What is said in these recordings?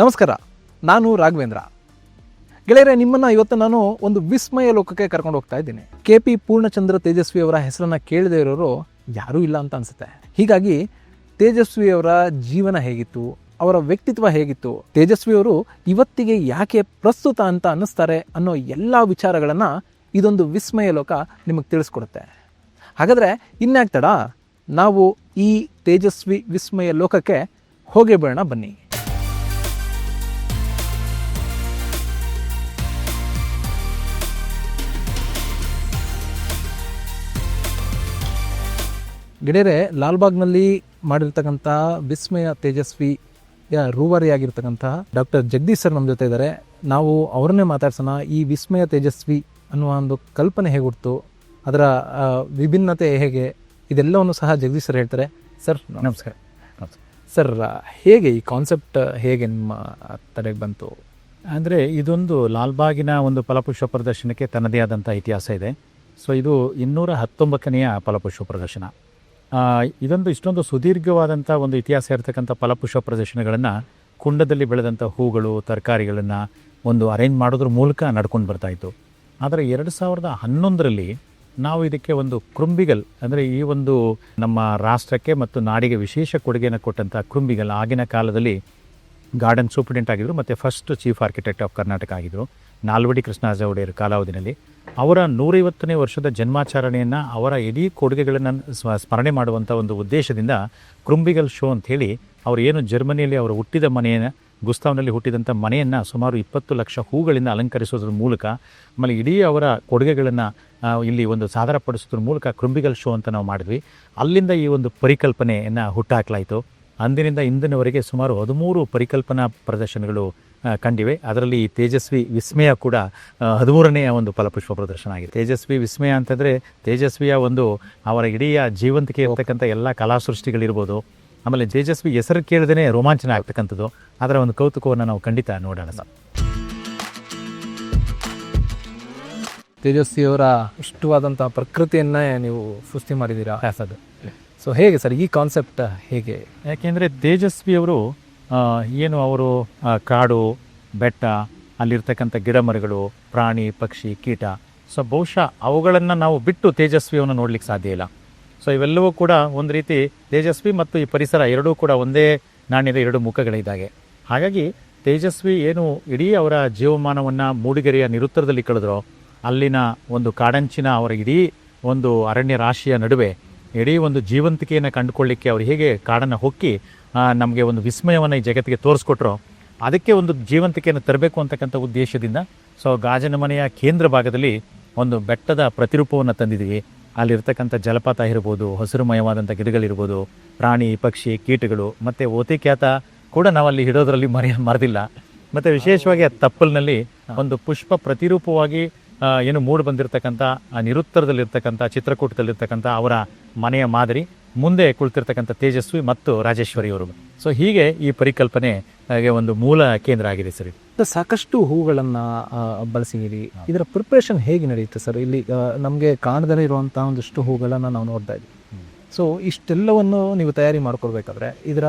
ನಮಸ್ಕಾರ, ನಾನು ರಾಘವೇಂದ್ರ. ಗೆಳೆಯರೆ, ನಿಮ್ಮನ್ನು ಇವತ್ತು ನಾನು ಒಂದು ವಿಸ್ಮಯ ಲೋಕಕ್ಕೆ ಕರ್ಕೊಂಡು ಹೋಗ್ತಾ ಇದ್ದೀನಿ. KP ಪೂರ್ಣಚಂದ್ರ ತೇಜಸ್ವಿ ಅವರ ಹೆಸರನ್ನು ಕೇಳದೇ ಇರೋರು ಯಾರೂ ಇಲ್ಲ ಅಂತ ಅನಿಸುತ್ತೆ. ಹೀಗಾಗಿ ತೇಜಸ್ವಿ ಅವರ ಜೀವನ ಹೇಗಿತ್ತು, ಅವರ ವ್ಯಕ್ತಿತ್ವ ಹೇಗಿತ್ತು, ತೇಜಸ್ವಿ ಅವರು ಇವತ್ತಿಗೆ ಯಾಕೆ ಪ್ರಸ್ತುತ ಅಂತ ಅನ್ನಿಸ್ತಾರೆ ಅನ್ನೋ ಎಲ್ಲ ವಿಚಾರಗಳನ್ನು ಇದೊಂದು ವಿಸ್ಮಯ ಲೋಕ ನಿಮಗೆ ತಿಳಿಸ್ಕೊಡುತ್ತೆ. ಹಾಗಾದರೆ ಇನ್ಯಾಕೆ ತಡ, ನಾವು ಈ ತೇಜಸ್ವಿ ವಿಸ್ಮಯ ಲೋಕಕ್ಕೆ ಹೋಗೇ ಬಿಡೋಣ ಬನ್ನಿ. ಗೆಳೆಯರೆ, ಲಾಲ್ಬಾಗ್ನಲ್ಲಿ ಮಾಡಿರ್ತಕ್ಕಂಥ ವಿಸ್ಮಯ ತೇಜಸ್ವಿಯ ರೂವಾರಿಯಾಗಿರ್ತಕ್ಕಂಥ ಡಾಕ್ಟರ್ ಜಗದೀಶ್ ಸರ್ ನಮ್ಮ ಜೊತೆ ಇದ್ದಾರೆ. ನಾವು ಅವ್ರನ್ನೇ ಮಾತಾಡ್ಸೋಣ. ಈ ವಿಸ್ಮಯ ತೇಜಸ್ವಿ ಅನ್ನುವ ಒಂದು ಕಲ್ಪನೆ ಹೇಗೆ ಹುಡ್ತು, ಅದರ ವಿಭಿನ್ನತೆ ಹೇಗೆ, ಇದೆಲ್ಲವನ್ನು ಸಹ ಜಗದೀಶ್ ಸರ್ ಹೇಳ್ತಾರೆ. ಸರ್ ನಮಸ್ಕಾರ. ಸರ್, ಹೇಗೆ ಈ ಕಾನ್ಸೆಪ್ಟ್ ಹೇಗೆ ನಿಮ್ಮ ತಲೆಗೆ ಬಂತು? ಅಂದರೆ ಇದೊಂದು ಲಾಲ್ಬಾಗಿನ ಒಂದು ಫಲಪುಷ್ಪ ಪ್ರದರ್ಶನಕ್ಕೆ ತನ್ನದೇ ಆದಂಥ ಇತಿಹಾಸ ಇದೆ. ಸೊ ಇದು 219ನೇ ಫಲಪುಷ್ಪ ಪ್ರದರ್ಶನ. ಇದೊಂದು ಇಷ್ಟೊಂದು ಸುದೀರ್ಘವಾದಂಥ ಒಂದು ಇತಿಹಾಸ ಇರತಕ್ಕಂಥ ಫಲಪುಷ್ಪ ಪ್ರದರ್ಶನಗಳನ್ನು ಕುಂಡದಲ್ಲಿ ಬೆಳೆದಂಥ ಹೂಗಳು, ತರಕಾರಿಗಳನ್ನು ಒಂದು ಅರೇಂಜ್ ಮಾಡೋದ್ರ ಮೂಲಕ ನಡ್ಕೊಂಡು ಬರ್ತಾಯಿತ್ತು. ಆದರೆ 2011ರಲ್ಲಿ ನಾವು ಇದಕ್ಕೆ ಒಂದು ಕೃಂಬಿಗಲ್, ಅಂದರೆ ಈ ಒಂದು ನಮ್ಮ ರಾಷ್ಟ್ರಕ್ಕೆ ಮತ್ತು ನಾಡಿಗೆ ವಿಶೇಷ ಕೊಡುಗೆಯನ್ನು ಕೊಟ್ಟಂಥ ಕೃಂಬಿಗಲ್ ಆಗಿನ ಕಾಲದಲ್ಲಿ ಗಾರ್ಡನ್ ಸೂಪ್ರಿಡೆಂಟ್ ಆಗಿದ್ದರು ಮತ್ತು first chief architect of Karnataka ಆಗಿದ್ದರು ನಾಲ್ವಡಿ ಕೃಷ್ಣರಾಜ ಒಡೆಯರ್ ಕಾಲಾವಧಿನಲ್ಲಿ. ಅವರ 150ನೇ ವರ್ಷದ ಜನ್ಮಾಚರಣೆಯನ್ನು, ಅವರ ಇಡೀ ಕೊಡುಗೆಗಳನ್ನು ಸ್ಮರಣೆ ಮಾಡುವಂಥ ಒಂದು ಉದ್ದೇಶದಿಂದ ಕೃಂಬಿಗಲ್ ಶೋ ಅಂಥೇಳಿ ಅವರು ಏನು ಜರ್ಮನಿಯಲ್ಲಿ ಅವರು ಹುಟ್ಟಿದ ಮನೆಯನ್ನು, ಗುಸ್ತಾವ್ನಲ್ಲಿ ಹುಟ್ಟಿದಂಥ ಮನೆಯನ್ನು ಸುಮಾರು 20 ಲಕ್ಷ ಹೂಗಳಿಂದ ಅಲಂಕರಿಸೋದ್ರ ಮೂಲಕ, ಆಮೇಲೆ ಇಡೀ ಅವರ ಕೊಡುಗೆಗಳನ್ನು ಇಲ್ಲಿ ಒಂದು ಸಾದರಪಡಿಸೋದ್ರ ಮೂಲಕ ಕೃಂಬಿಗಲ್ ಶೋ ಅಂತ ನಾವು ಮಾಡಿದ್ವಿ. ಅಲ್ಲಿಂದ ಈ ಒಂದು ಪರಿಕಲ್ಪನೆಯನ್ನು ಹುಟ್ಟಾಕಲಾಯಿತು. ಅಂದಿನಿಂದ ಇಂದಿನವರೆಗೆ ಸುಮಾರು 13 ಪರಿಕಲ್ಪನಾ ಪ್ರದರ್ಶನಗಳು ಕಂಡಿವೆ. ಅದರಲ್ಲಿ ತೇಜಸ್ವಿ ವಿಸ್ಮಯ ಕೂಡ 13ನೇ ಒಂದು ಫಲಪುಷ್ಪ ಪ್ರದರ್ಶನ ಆಗಿದೆ. ತೇಜಸ್ವಿ ವಿಸ್ಮಯ ಅಂತಂದರೆ ತೇಜಸ್ವಿಯ ಒಂದು ಅವರ ಇಡೀ ಜೀವಂತಿಕೆ ಇರತಕ್ಕಂಥ ಎಲ್ಲ ಕಲಾಸೃಷ್ಟಿಗಳಿರ್ಬೋದು. ಆಮೇಲೆ ತೇಜಸ್ವಿ ಹೆಸರು ಕೇಳಿದೇ ರೋಮಾಂಚನ ಆಗ್ತಕ್ಕಂಥದ್ದು. ಅದರ ಒಂದು ಕೌತುಕವನ್ನು ನಾವು ಖಂಡಿತ ನೋಡೋಣ ಸರ್. ತೇಜಸ್ವಿಯವರ ಇಷ್ಟವಾದಂಥ ಪ್ರಕೃತಿಯನ್ನೇ ನೀವು ಸೃಷ್ಟಿ ಮಾಡಿದ್ದೀರಾ. ಅದು ಸೊ ಹೇಗೆ ಸರ್ ಈ ಕಾನ್ಸೆಪ್ಟ್ ಹೇಗೆ? ಯಾಕೆಂದರೆ ತೇಜಸ್ವಿಯವರು ಏನು ಅವರು ಕಾಡು, ಬೆಟ್ಟ, ಅಲ್ಲಿರ್ತಕ್ಕಂಥ ಗಿಡ ಮರಗಳು, ಪ್ರಾಣಿ, ಪಕ್ಷಿ, ಕೀಟ, ಸೊ ಬಹುಶಃ ಅವುಗಳನ್ನು ನಾವು ಬಿಟ್ಟು ತೇಜಸ್ವಿಯನ್ನು ನೋಡ್ಲಿಕ್ಕೆ ಸಾಧ್ಯ ಇಲ್ಲ. ಸೊ ಇವೆಲ್ಲವೂ ಕೂಡ ಒಂದು ರೀತಿ ತೇಜಸ್ವಿ ಮತ್ತು ಈ ಪರಿಸರ ಎರಡೂ ಕೂಡ ಒಂದೇ ನಾಣ್ಯದ ಎರಡು ಮುಖಗಳಿದ್ದಾಗೆ. ಹಾಗಾಗಿ ತೇಜಸ್ವಿ ಏನು ಇಡೀ ಅವರ ಜೀವಮಾನವನ್ನು ಮೂಡಿಗೆರೆಯ ನಿರುತ್ತರದಲ್ಲಿ ಕಳೆದ್ರೋ, ಅಲ್ಲಿನ ಒಂದು ಕಾಡಂಚಿನ ಅವರ ಇಡೀ ಒಂದು ಅರಣ್ಯ ರಾಶಿಯ ನಡುವೆ ಇಡೀ ಒಂದು ಜೀವಂತಿಕೆಯನ್ನು ಕಂಡುಕೊಳ್ಳಿಕ್ಕೆ ಅವರು ಹೇಗೆ ಕಾಡನ್ನು ಹೊಕ್ಕಿ ನಮಗೆ ಒಂದು ವಿಸ್ಮಯವನ್ನು ಈ ಜಗತ್ತಿಗೆ ತೋರಿಸ್ಕೊಟ್ರೋ, ಅದಕ್ಕೆ ಒಂದು ಜೀವಂತಿಕೆಯನ್ನು ತರಬೇಕು ಅಂತಕ್ಕಂಥ ಉದ್ದೇಶದಿಂದ ಸೊ ಗಾಜನ ಮನೆಯ ಕೇಂದ್ರ ಭಾಗದಲ್ಲಿ ಒಂದು ಬೆಟ್ಟದ ಪ್ರತಿರೂಪವನ್ನು ತಂದಿದ್ದೀವಿ. ಅಲ್ಲಿರ್ತಕ್ಕಂಥ ಜಲಪಾತ ಇರ್ಬೋದು, ಹಸಿರುಮಯವಾದಂಥ ಗಿಡಗಳಿರ್ಬೋದು, ಪ್ರಾಣಿ, ಪಕ್ಷಿ, ಕೀಟಗಳು, ಮತ್ತು ಓತಿಕ್ಯಾತ ಕೂಡ ನಾವಲ್ಲಿ ಇಡೋದ್ರಲ್ಲಿ ಮರೆದಿಲ್ಲ. ಮತ್ತು ವಿಶೇಷವಾಗಿ ಆ ತಪ್ಪಲಿನಲ್ಲಿ ಒಂದು ಪುಷ್ಪ ಪ್ರತಿರೂಪವಾಗಿ ಏನು ಮೂಡಿ ಬಂದಿರತಕ್ಕಂಥ ನಿರುತ್ತರದಲ್ಲಿರ್ತಕ್ಕಂಥ ಚಿತ್ರಕೂಟದಲ್ಲಿರ್ತಕ್ಕಂಥ ಅವರ ಮನೆಯ ಮಾದರಿ, ಮುಂದೆ ಕುಳಿತಿರ್ತಕ್ಕಂಥ ತೇಜಸ್ವಿ ಮತ್ತು ರಾಜೇಶ್ವರಿಯವರು. ಸೊ ಹೀಗೆ ಈ ಪರಿಕಲ್ಪನೆ ಒಂದು ಮೂಲ ಕೇಂದ್ರ ಆಗಿದೆ ಸರ್. ಸಾಕಷ್ಟು ಹೂಗಳನ್ನು ಬಳಸಿದ್ದೀರಿ. ಇದರ ಪ್ರಿಪ್ರೇಷನ್ ಹೇಗೆ ನಡೆಯುತ್ತೆ ಸರ್? ಇಲ್ಲಿ ನಮಗೆ ಕಾಣದಲ್ಲೇ ಇರುವಂಥ ಒಂದಿಷ್ಟು ಹೂಗಳನ್ನು ನಾವು ನೋಡ್ತಾ ಇದ್ದೀವಿ. ಸೊ ಇಷ್ಟೆಲ್ಲವನ್ನು ನೀವು ತಯಾರಿ ಮಾಡ್ಕೊಳ್ಬೇಕಾದ್ರೆ ಇದರ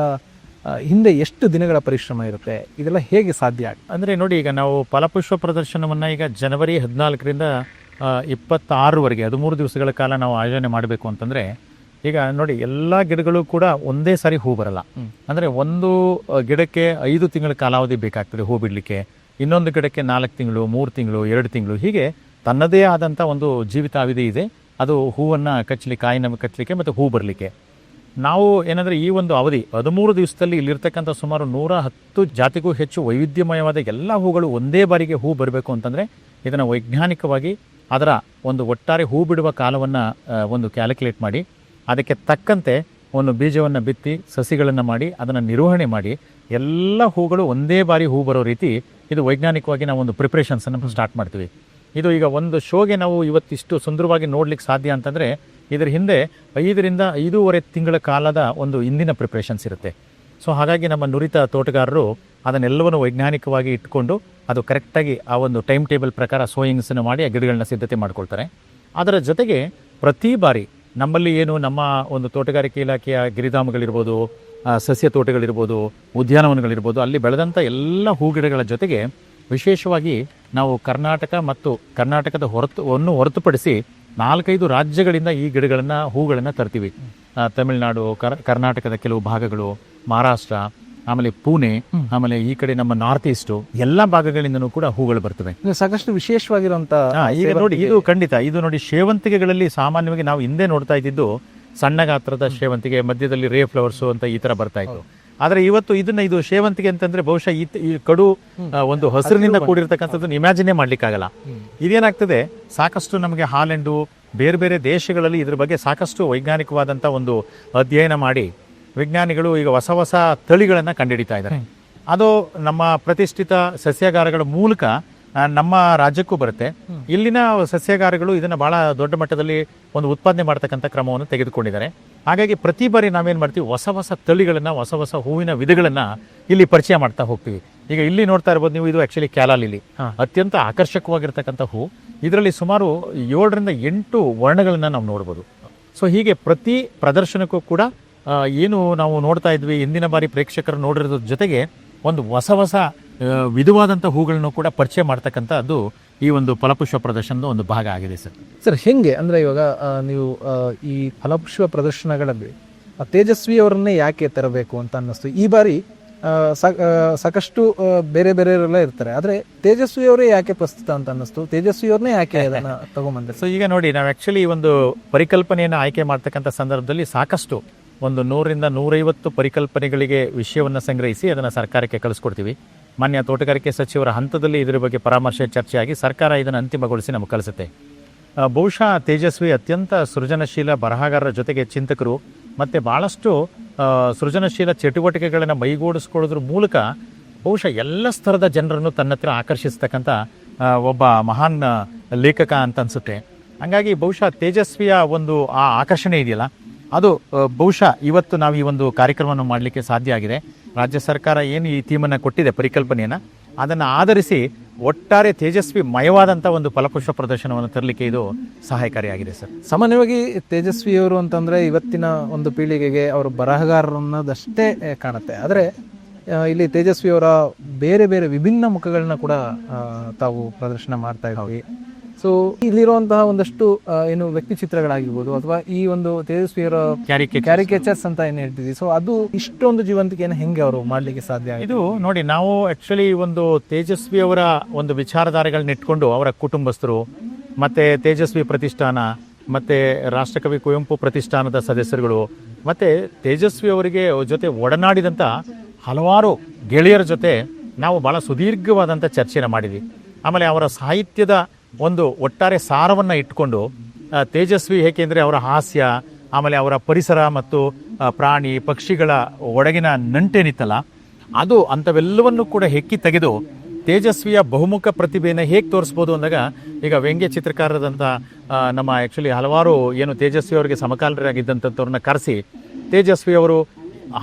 ಹಿಂದೆ ಎಷ್ಟು ದಿನಗಳ ಪರಿಶ್ರಮ ಇರುತ್ತೆ? ಇದೆಲ್ಲ ಹೇಗೆ ಸಾಧ್ಯ ಆಗುತ್ತೆ? ಅಂದರೆ ನೋಡಿ, ಈಗ ನಾವು ಫಲಪುಷ್ಪ ಪ್ರದರ್ಶನವನ್ನು ಈಗ ಜನವರಿ 14ರಿಂದ 26ವರೆಗೆ 13 ದಿವಸಗಳ ಕಾಲ ನಾವು ಆಯೋಜನೆ ಮಾಡಬೇಕು ಅಂತಂದರೆ, ಈಗ ನೋಡಿ ಎಲ್ಲ ಗಿಡಗಳು ಕೂಡ ಒಂದೇ ಸಾರಿ ಹೂ ಬರಲ್ಲ. ಅಂದರೆ ಒಂದು ಗಿಡಕ್ಕೆ 5 ತಿಂಗಳ ಕಾಲಾವಧಿ ಬೇಕಾಗ್ತದೆ ಹೂ ಬಿಡಲಿಕ್ಕೆ, ಇನ್ನೊಂದು ಗಿಡಕ್ಕೆ 4 ತಿಂಗಳು, 3 ತಿಂಗಳು, 2 ತಿಂಗಳು, ಹೀಗೆ ತನ್ನದೇ ಆದಂಥ ಒಂದು ಜೀವಿತಾವಧಿ ಇದೆ. ಅದು ಹೂವನ್ನು ಕಚ್ಚಲಿಕ್ಕೆ, ಕಾಯಿನ ಕಚ್ಚಲಿಕ್ಕೆ ಮತ್ತು ಹೂ ಬರಲಿಕ್ಕೆ. ನಾವು ಏನಂದರೆ ಈ ಒಂದು ಅವಧಿ 13 ದಿವಸದಲ್ಲಿ ಇಲ್ಲಿರ್ತಕ್ಕಂಥ ಸುಮಾರು 110 ಜಾತಿಗೂ ಹೆಚ್ಚು ವೈವಿಧ್ಯಮಯವಾದ ಎಲ್ಲ ಹೂಗಳು ಒಂದೇ ಬಾರಿಗೆ ಹೂ ಬರಬೇಕು ಅಂತಂದರೆ ಇದನ್ನು ವೈಜ್ಞಾನಿಕವಾಗಿ ಅದರ ಒಂದು ಒಟ್ಟಾರೆ ಹೂ ಬಿಡುವ ಕಾಲವನ್ನು ಒಂದು ಕ್ಯಾಲ್ಕುಲೇಟ್ ಮಾಡಿ, ಅದಕ್ಕೆ ತಕ್ಕಂತೆ ಒಂದು ಬೀಜವನ್ನು ಬಿತ್ತಿ ಸಸಿಗಳನ್ನು ಮಾಡಿ ಅದನ್ನು ನಿರ್ವಹಣೆ ಮಾಡಿ ಎಲ್ಲ ಹೂಗಳು ಒಂದೇ ಬಾರಿ ಹೂ ಬರೋ ರೀತಿ ಇದು ವೈಜ್ಞಾನಿಕವಾಗಿ ನಾವು ಒಂದು ಪ್ರಿಪ್ರೇಷನ್ಸನ್ನು ಸ್ಟಾರ್ಟ್ ಮಾಡ್ತೀವಿ. ಇದು ಈಗ ಒಂದು ಶೋಗೆ ನಾವು ಇವತ್ತಿಷ್ಟು ಸುಂದರವಾಗಿ ನೋಡ್ಲಿಕ್ಕೆ ಸಾಧ್ಯ ಅಂತಂದರೆ ಇದರ ಹಿಂದೆ 5ರಿಂದ 5.5 ತಿಂಗಳ ಕಾಲದ ಒಂದು ಇಂದಿನ ಪ್ರಿಪ್ರೇಷನ್ಸ್ ಇರುತ್ತೆ. ಸೊ ಹಾಗಾಗಿ ನಮ್ಮ ನುರಿತ ತೋಟಗಾರರು ಅದನ್ನೆಲ್ಲವನ್ನು ವೈಜ್ಞಾನಿಕವಾಗಿ ಇಟ್ಕೊಂಡು ಅದು ಕರೆಕ್ಟಾಗಿ ಆ ಒಂದು ಟೈಮ್ ಟೇಬಲ್ ಪ್ರಕಾರ ಸೋಯಿಂಗ್ಸನ್ನು ಮಾಡಿ ಆ ಗಿಡಗಳನ್ನ ಸಿದ್ಧತೆ ಮಾಡ್ಕೊಳ್ತಾರೆ. ಅದರ ಜೊತೆಗೆ ಪ್ರತಿ ಬಾರಿ ನಮ್ಮಲ್ಲಿ ಏನು ನಮ್ಮ ಒಂದು ತೋಟಗಾರಿಕೆ ಇಲಾಖೆಯ ಗಿರಿಧಾಮಗಳಿರ್ಬೋದು, ಸಸ್ಯ ತೋಟಗಳಿರ್ಬೋದು, ಉದ್ಯಾನವನಗಳಿರ್ಬೋದು, ಅಲ್ಲಿ ಬೆಳೆದಂಥ ಎಲ್ಲ ಹೂಗಿಡಗಳ ಜೊತೆಗೆ ವಿಶೇಷವಾಗಿ ನಾವು ಕರ್ನಾಟಕ ಮತ್ತು ಕರ್ನಾಟಕದ ಹೊರತುಪಡಿಸಿ 4-5 ರಾಜ್ಯಗಳಿಂದ ಈ ಗಿಡಗಳನ್ನು ಹೂಗಳನ್ನು ತರ್ತೀವಿ. ತಮಿಳುನಾಡು, ಕರ್ನಾಟಕದ ಕೆಲವು ಭಾಗಗಳು, ಮಹಾರಾಷ್ಟ್ರ, ಆಮೇಲೆ ಪುಣೆ, ಆಮೇಲೆ ಈ ಕಡೆ ನಮ್ಮ ನಾರ್ತ್ ಈಸ್ಟು ಎಲ್ಲ ಭಾಗಗಳಿಂದನೂ ಕೂಡ ಹೂಗಳು ಬರ್ತವೆ. ಸಾಕಷ್ಟು ವಿಶೇಷವಾಗಿರುವಂತ ಈಗ ನೋಡಿ, ಇದು ಖಂಡಿತ ಇದು ನೋಡಿ, ಸೇವಂತಿಗೆಗಳಲ್ಲಿ ಸಾಮಾನ್ಯವಾಗಿ ನಾವು ಹಿಂದೆ ನೋಡ್ತಾ ಇದ್ದಿದ್ದು ಸಣ್ಣ ಗಾತ್ರದ ಸೇವಂತಿಗೆ, ಮಧ್ಯದಲ್ಲಿ ರೇ ಫ್ಲವರ್ಸು ಅಂತ ಈ ತರ ಬರ್ತಾ ಇತ್ತು. ಆದ್ರೆ ಇವತ್ತು ಇದು ಸೇವಂತಿಗೆ ಅಂತಂದ್ರೆ ಬಹುಶಃ ಈ ಕಡು ಒಂದು ಹಸಿರಿನಿಂದ ಕೂಡಿರ್ತಕ್ಕಂಥದ್ದನ್ನು ಇಮ್ಯಾಜಿನೇ ಮಾಡ್ಲಿಕ್ಕಾಗಲ್ಲ. ಇದೇನಾಗ್ತದೆ, ಸಾಕಷ್ಟು ನಮಗೆ ಹಾಲೆಂಡು ಬೇರೆ ಬೇರೆ ದೇಶಗಳಲ್ಲಿ ಇದ್ರ ಬಗ್ಗೆ ಸಾಕಷ್ಟು ವೈಜ್ಞಾನಿಕವಾದಂಥ ಒಂದು ಅಧ್ಯಯನ ಮಾಡಿ ವಿಜ್ಞಾನಿಗಳು ಈಗ ಹೊಸ ಹೊಸ ತಳಿಗಳನ್ನು ಕಂಡುಹಿಡಿತಾ ಇದ್ದಾರೆ. ಅದು ನಮ್ಮ ಪ್ರತಿಷ್ಠಿತ ಸಸ್ಯಾಗಾರಗಳ ಮೂಲಕ ನಮ್ಮ ರಾಜ್ಯಕ್ಕೂ ಬರುತ್ತೆ. ಇಲ್ಲಿನ ಸಸ್ಯಾಗಾರಗಳು ಇದನ್ನ ಬಹಳ ದೊಡ್ಡ ಮಟ್ಟದಲ್ಲಿ ಒಂದು ಉತ್ಪಾದನೆ ಮಾಡ್ತಕ್ಕಂಥ ಕ್ರಮವನ್ನು ತೆಗೆದುಕೊಂಡಿದ್ದಾರೆ. ಹಾಗಾಗಿ ಪ್ರತಿ ಬಾರಿ ನಾವೇನ್ ಮಾಡ್ತೀವಿ, ಹೊಸ ಹೊಸ ತಳಿಗಳನ್ನ, ಹೊಸ ಹೊಸ ಹೂವಿನ ವಿಧಗಳನ್ನ ಇಲ್ಲಿ ಪರಿಚಯ ಮಾಡ್ತಾ ಹೋಗ್ತೀವಿ. ಈಗ ಇಲ್ಲಿ ನೋಡ್ತಾ ಇರ್ಬೋದು ನೀವು, ಇದು ಆಕ್ಚುಲಿ ಕ್ಯಾಲಾ ಲಿಲಿ, ಅತ್ಯಂತ ಆಕರ್ಷಕವಾಗಿರ್ತಕ್ಕಂಥ ಹೂ. ಇದರಲ್ಲಿ ಸುಮಾರು 7ರಿಂದ 8 ವರ್ಣಗಳನ್ನ ನಾವು ನೋಡ್ಬೋದು. ಸೊ ಹೀಗೆ ಪ್ರತಿ ಪ್ರದರ್ಶನಕ್ಕೂ ಕೂಡ ಏನು ನಾವು ನೋಡ್ತಾ ಇದ್ವಿ, ಹಿಂದಿನ ಬಾರಿ ಪ್ರೇಕ್ಷಕರು ನೋಡಿರೋದ್ರ ಜೊತೆಗೆ ಒಂದು ಹೊಸ ಹೊಸ ವಿಧವಾದಂಥ ಹೂಗಳನ್ನು ಕೂಡ ಪರಿಚಯ ಮಾಡ್ತಕ್ಕಂಥದ್ದು ಈ ಒಂದು ಫಲಪುಷ್ಪ ಪ್ರದರ್ಶನದ ಒಂದು ಭಾಗ ಆಗಿದೆ ಸರ್. ಸರ್ ಹೆಂಗೆ ಅಂದರೆ ಇವಾಗ ನೀವು ಈ ಫಲಪುಷ್ಪ ಪ್ರದರ್ಶನಗಳಲ್ಲಿ ತೇಜಸ್ವಿ ಅವರನ್ನೇ ಯಾಕೆ ತರಬೇಕು ಅಂತ ಅನ್ನಿಸ್ತು? ಈ ಬಾರಿ ಸಾಕಷ್ಟು ಬೇರೆ ಬೇರೆಯವರೆಲ್ಲ ಇರ್ತಾರೆ, ಆದರೆ ತೇಜಸ್ವಿ ಅವರೇ ಯಾಕೆ ಪ್ರಸ್ತುತ ಅಂತ ಅನ್ನಿಸ್ತು? ತೇಜಸ್ವಿ ಅವ್ರನ್ನೇ ಯಾಕೆ ಅದನ್ನು ತಗೊಂಬಂದ್ರೆ? ಸೊ ಈಗ ನೋಡಿ, ನಾವು ಆ್ಯಕ್ಚುಲಿ ಒಂದು ಪರಿಕಲ್ಪನೆಯನ್ನು ಆಯ್ಕೆ ಮಾಡ್ತಕ್ಕಂಥ ಸಂದರ್ಭದಲ್ಲಿ ಸಾಕಷ್ಟು ಒಂದು 100ರಿಂದ 150 ಪರಿಕಲ್ಪನೆಗಳಿಗೆ ವಿಷಯವನ್ನು ಸಂಗ್ರಹಿಸಿ ಅದನ್ನು ಸರ್ಕಾರಕ್ಕೆ ಕಳಿಸ್ಕೊಡ್ತೀವಿ. ಮಾನ್ಯ ತೋಟಗಾರಿಕೆ ಸಚಿವರ ಹಂತದಲ್ಲಿ ಇದರ ಬಗ್ಗೆ ಪರಾಮರ್ಶೆ ಚರ್ಚೆಯಾಗಿ ಸರ್ಕಾರ ಇದನ್ನು ಅಂತಿಮಗೊಳಿಸಿ ನಮಗೆ ಕಳಿಸುತ್ತೆ. ಬಹುಶಃ ತೇಜಸ್ವಿ ಅತ್ಯಂತ ಸೃಜನಶೀಲ ಬರಹಗಾರರ ಜೊತೆಗೆ ಚಿಂತಕರು, ಮತ್ತು ಭಾಳಷ್ಟು ಸೃಜನಶೀಲ ಚಟುವಟಿಕೆಗಳನ್ನು ಮೈಗೂಡಿಸ್ಕೊಳ್ಳೋದ್ರ ಮೂಲಕ ಬಹುಶಃ ಎಲ್ಲ ಸ್ತರದ ಜನರನ್ನು ತನ್ನ ಹತ್ರ ಆಕರ್ಷಿಸ್ತಕ್ಕಂಥ ಒಬ್ಬ ಮಹಾನ್ ಲೇಖಕ ಅಂತ ಅನಿಸುತ್ತೆ. ಹಾಗಾಗಿ ಬಹುಶಃ ತೇಜಸ್ವಿಯ ಒಂದು ಆ ಆಕರ್ಷಣೆ ಇದೆಯಲ್ಲ, ಅದು ಬಹುಶಃ ಇವತ್ತು ನಾವು ಈ ಒಂದು ಕಾರ್ಯಕ್ರಮವನ್ನು ಮಾಡಲಿಕ್ಕೆ ಸಾಧ್ಯ ಆಗಿದೆ. ರಾಜ್ಯ ಸರ್ಕಾರ ಏನು ಈ ಥೀಮನ್ನು ಕೊಟ್ಟಿದೆ, ಪರಿಕಲ್ಪನೆಯನ್ನು, ಅದನ್ನು ಆಧರಿಸಿ ಒಟ್ಟಾರೆ ತೇಜಸ್ವಿ ಮಯವಾದಂಥ ಒಂದು ಫಲಪುಷ್ಪ ಪ್ರದರ್ಶನವನ್ನು ತರಲಿಕ್ಕೆ ಇದು ಸಹಾಯಕಾರಿಯಾಗಿದೆ ಸರ್. ಸಾಮಾನ್ಯವಾಗಿ ತೇಜಸ್ವಿಯವರು ಅಂತಂದರೆ ಇವತ್ತಿನ ಒಂದು ಪೀಳಿಗೆಗೆ ಅವರು ಬರಹಗಾರರನ್ನೋದಷ್ಟೇ ಕಾಣುತ್ತೆ, ಆದರೆ ಇಲ್ಲಿ ತೇಜಸ್ವಿಯವರ ಬೇರೆ ಬೇರೆ ವಿಭಿನ್ನ ಮುಖಗಳನ್ನ ಕೂಡ ತಾವು ಪ್ರದರ್ಶನ ಮಾಡ್ತಾ ಇದ್ದೀವಿ. ಸೊ ಇಲ್ಲಿರುವಂತಹ ಒಂದಷ್ಟು ಏನು ವ್ಯಕ್ತಿ ಚಿತ್ರಗಳಾಗಿರ್ಬೋದು, ಅಥವಾ ಈ ಒಂದು ತೇಜಸ್ವಿಯವರ ಕ್ಯಾರಿಕೇಚರ್ಸ್ ಅಂತ ಏನು ಹೇಳ್ತಿದ್ವಿ, ಸೊ ಅದು ಇಷ್ಟೊಂದು ಜೀವಂತಿಕೆಯನ್ನು ಹೆಂಗೆ ಅವರು ಮಾಡಲಿಕ್ಕೆ ಸಾಧ್ಯ? ಇದು ನೋಡಿ, ನಾವು ಆ್ಯಕ್ಚುಲಿ ಒಂದು ತೇಜಸ್ವಿಯವರ ಒಂದು ವಿಚಾರಧಾರೆಗಳನ್ನ ಇಟ್ಕೊಂಡು ಅವರ ಕುಟುಂಬಸ್ಥರು, ಮತ್ತು ತೇಜಸ್ವಿ ಪ್ರತಿಷ್ಠಾನ, ಮತ್ತು ರಾಷ್ಟ್ರಕವಿ ಕುವೆಂಪು ಪ್ರತಿಷ್ಠಾನದ ಸದಸ್ಯರುಗಳು, ಮತ್ತು ತೇಜಸ್ವಿ ಅವರಿಗೆ ಜೊತೆ ಒಡನಾಡಿದಂಥ ಹಲವಾರು ಗೆಳೆಯರ ಜೊತೆ ನಾವು ಭಾಳ ಸುದೀರ್ಘವಾದಂಥ ಚರ್ಚೆನ ಮಾಡಿದ್ವಿ. ಆಮೇಲೆ ಅವರ ಸಾಹಿತ್ಯದ ಒಂದು ಒಟ್ಟಾರೆ ಸಾರವನ್ನು ಇಟ್ಕೊಂಡು ತೇಜಸ್ವಿ ಏಕೆಂದರೆ ಅವರ ಹಾಸ್ಯ, ಆಮೇಲೆ ಅವರ ಪರಿಸರ ಮತ್ತು ಪ್ರಾಣಿ ಪಕ್ಷಿಗಳ ಒಳಗಿನ ನಂಟೇನಿತ್ತಲ್ಲ, ಅದು ಅಂಥವೆಲ್ಲವನ್ನು ಕೂಡ ಹೆಕ್ಕಿ ತೆಗೆದು ತೇಜಸ್ವಿಯ ಬಹುಮುಖ ಪ್ರತಿಭೆಯನ್ನು ಹೇಗೆ ತೋರಿಸ್ಬೋದು ಅಂದಾಗ, ಈಗ ವ್ಯಂಗ್ಯ ಚಿತ್ರಕಾರರಾದಂಥ ನಮ್ಮ ಆ್ಯಕ್ಚುಲಿ ಹಲವಾರು ಏನು ತೇಜಸ್ವಿ ಅವರಿಗೆ ಸಮಕಾಲೀನರಾಗಿದ್ದಂಥವ್ರನ್ನ ಕರೆಸಿ, ತೇಜಸ್ವಿಯವರು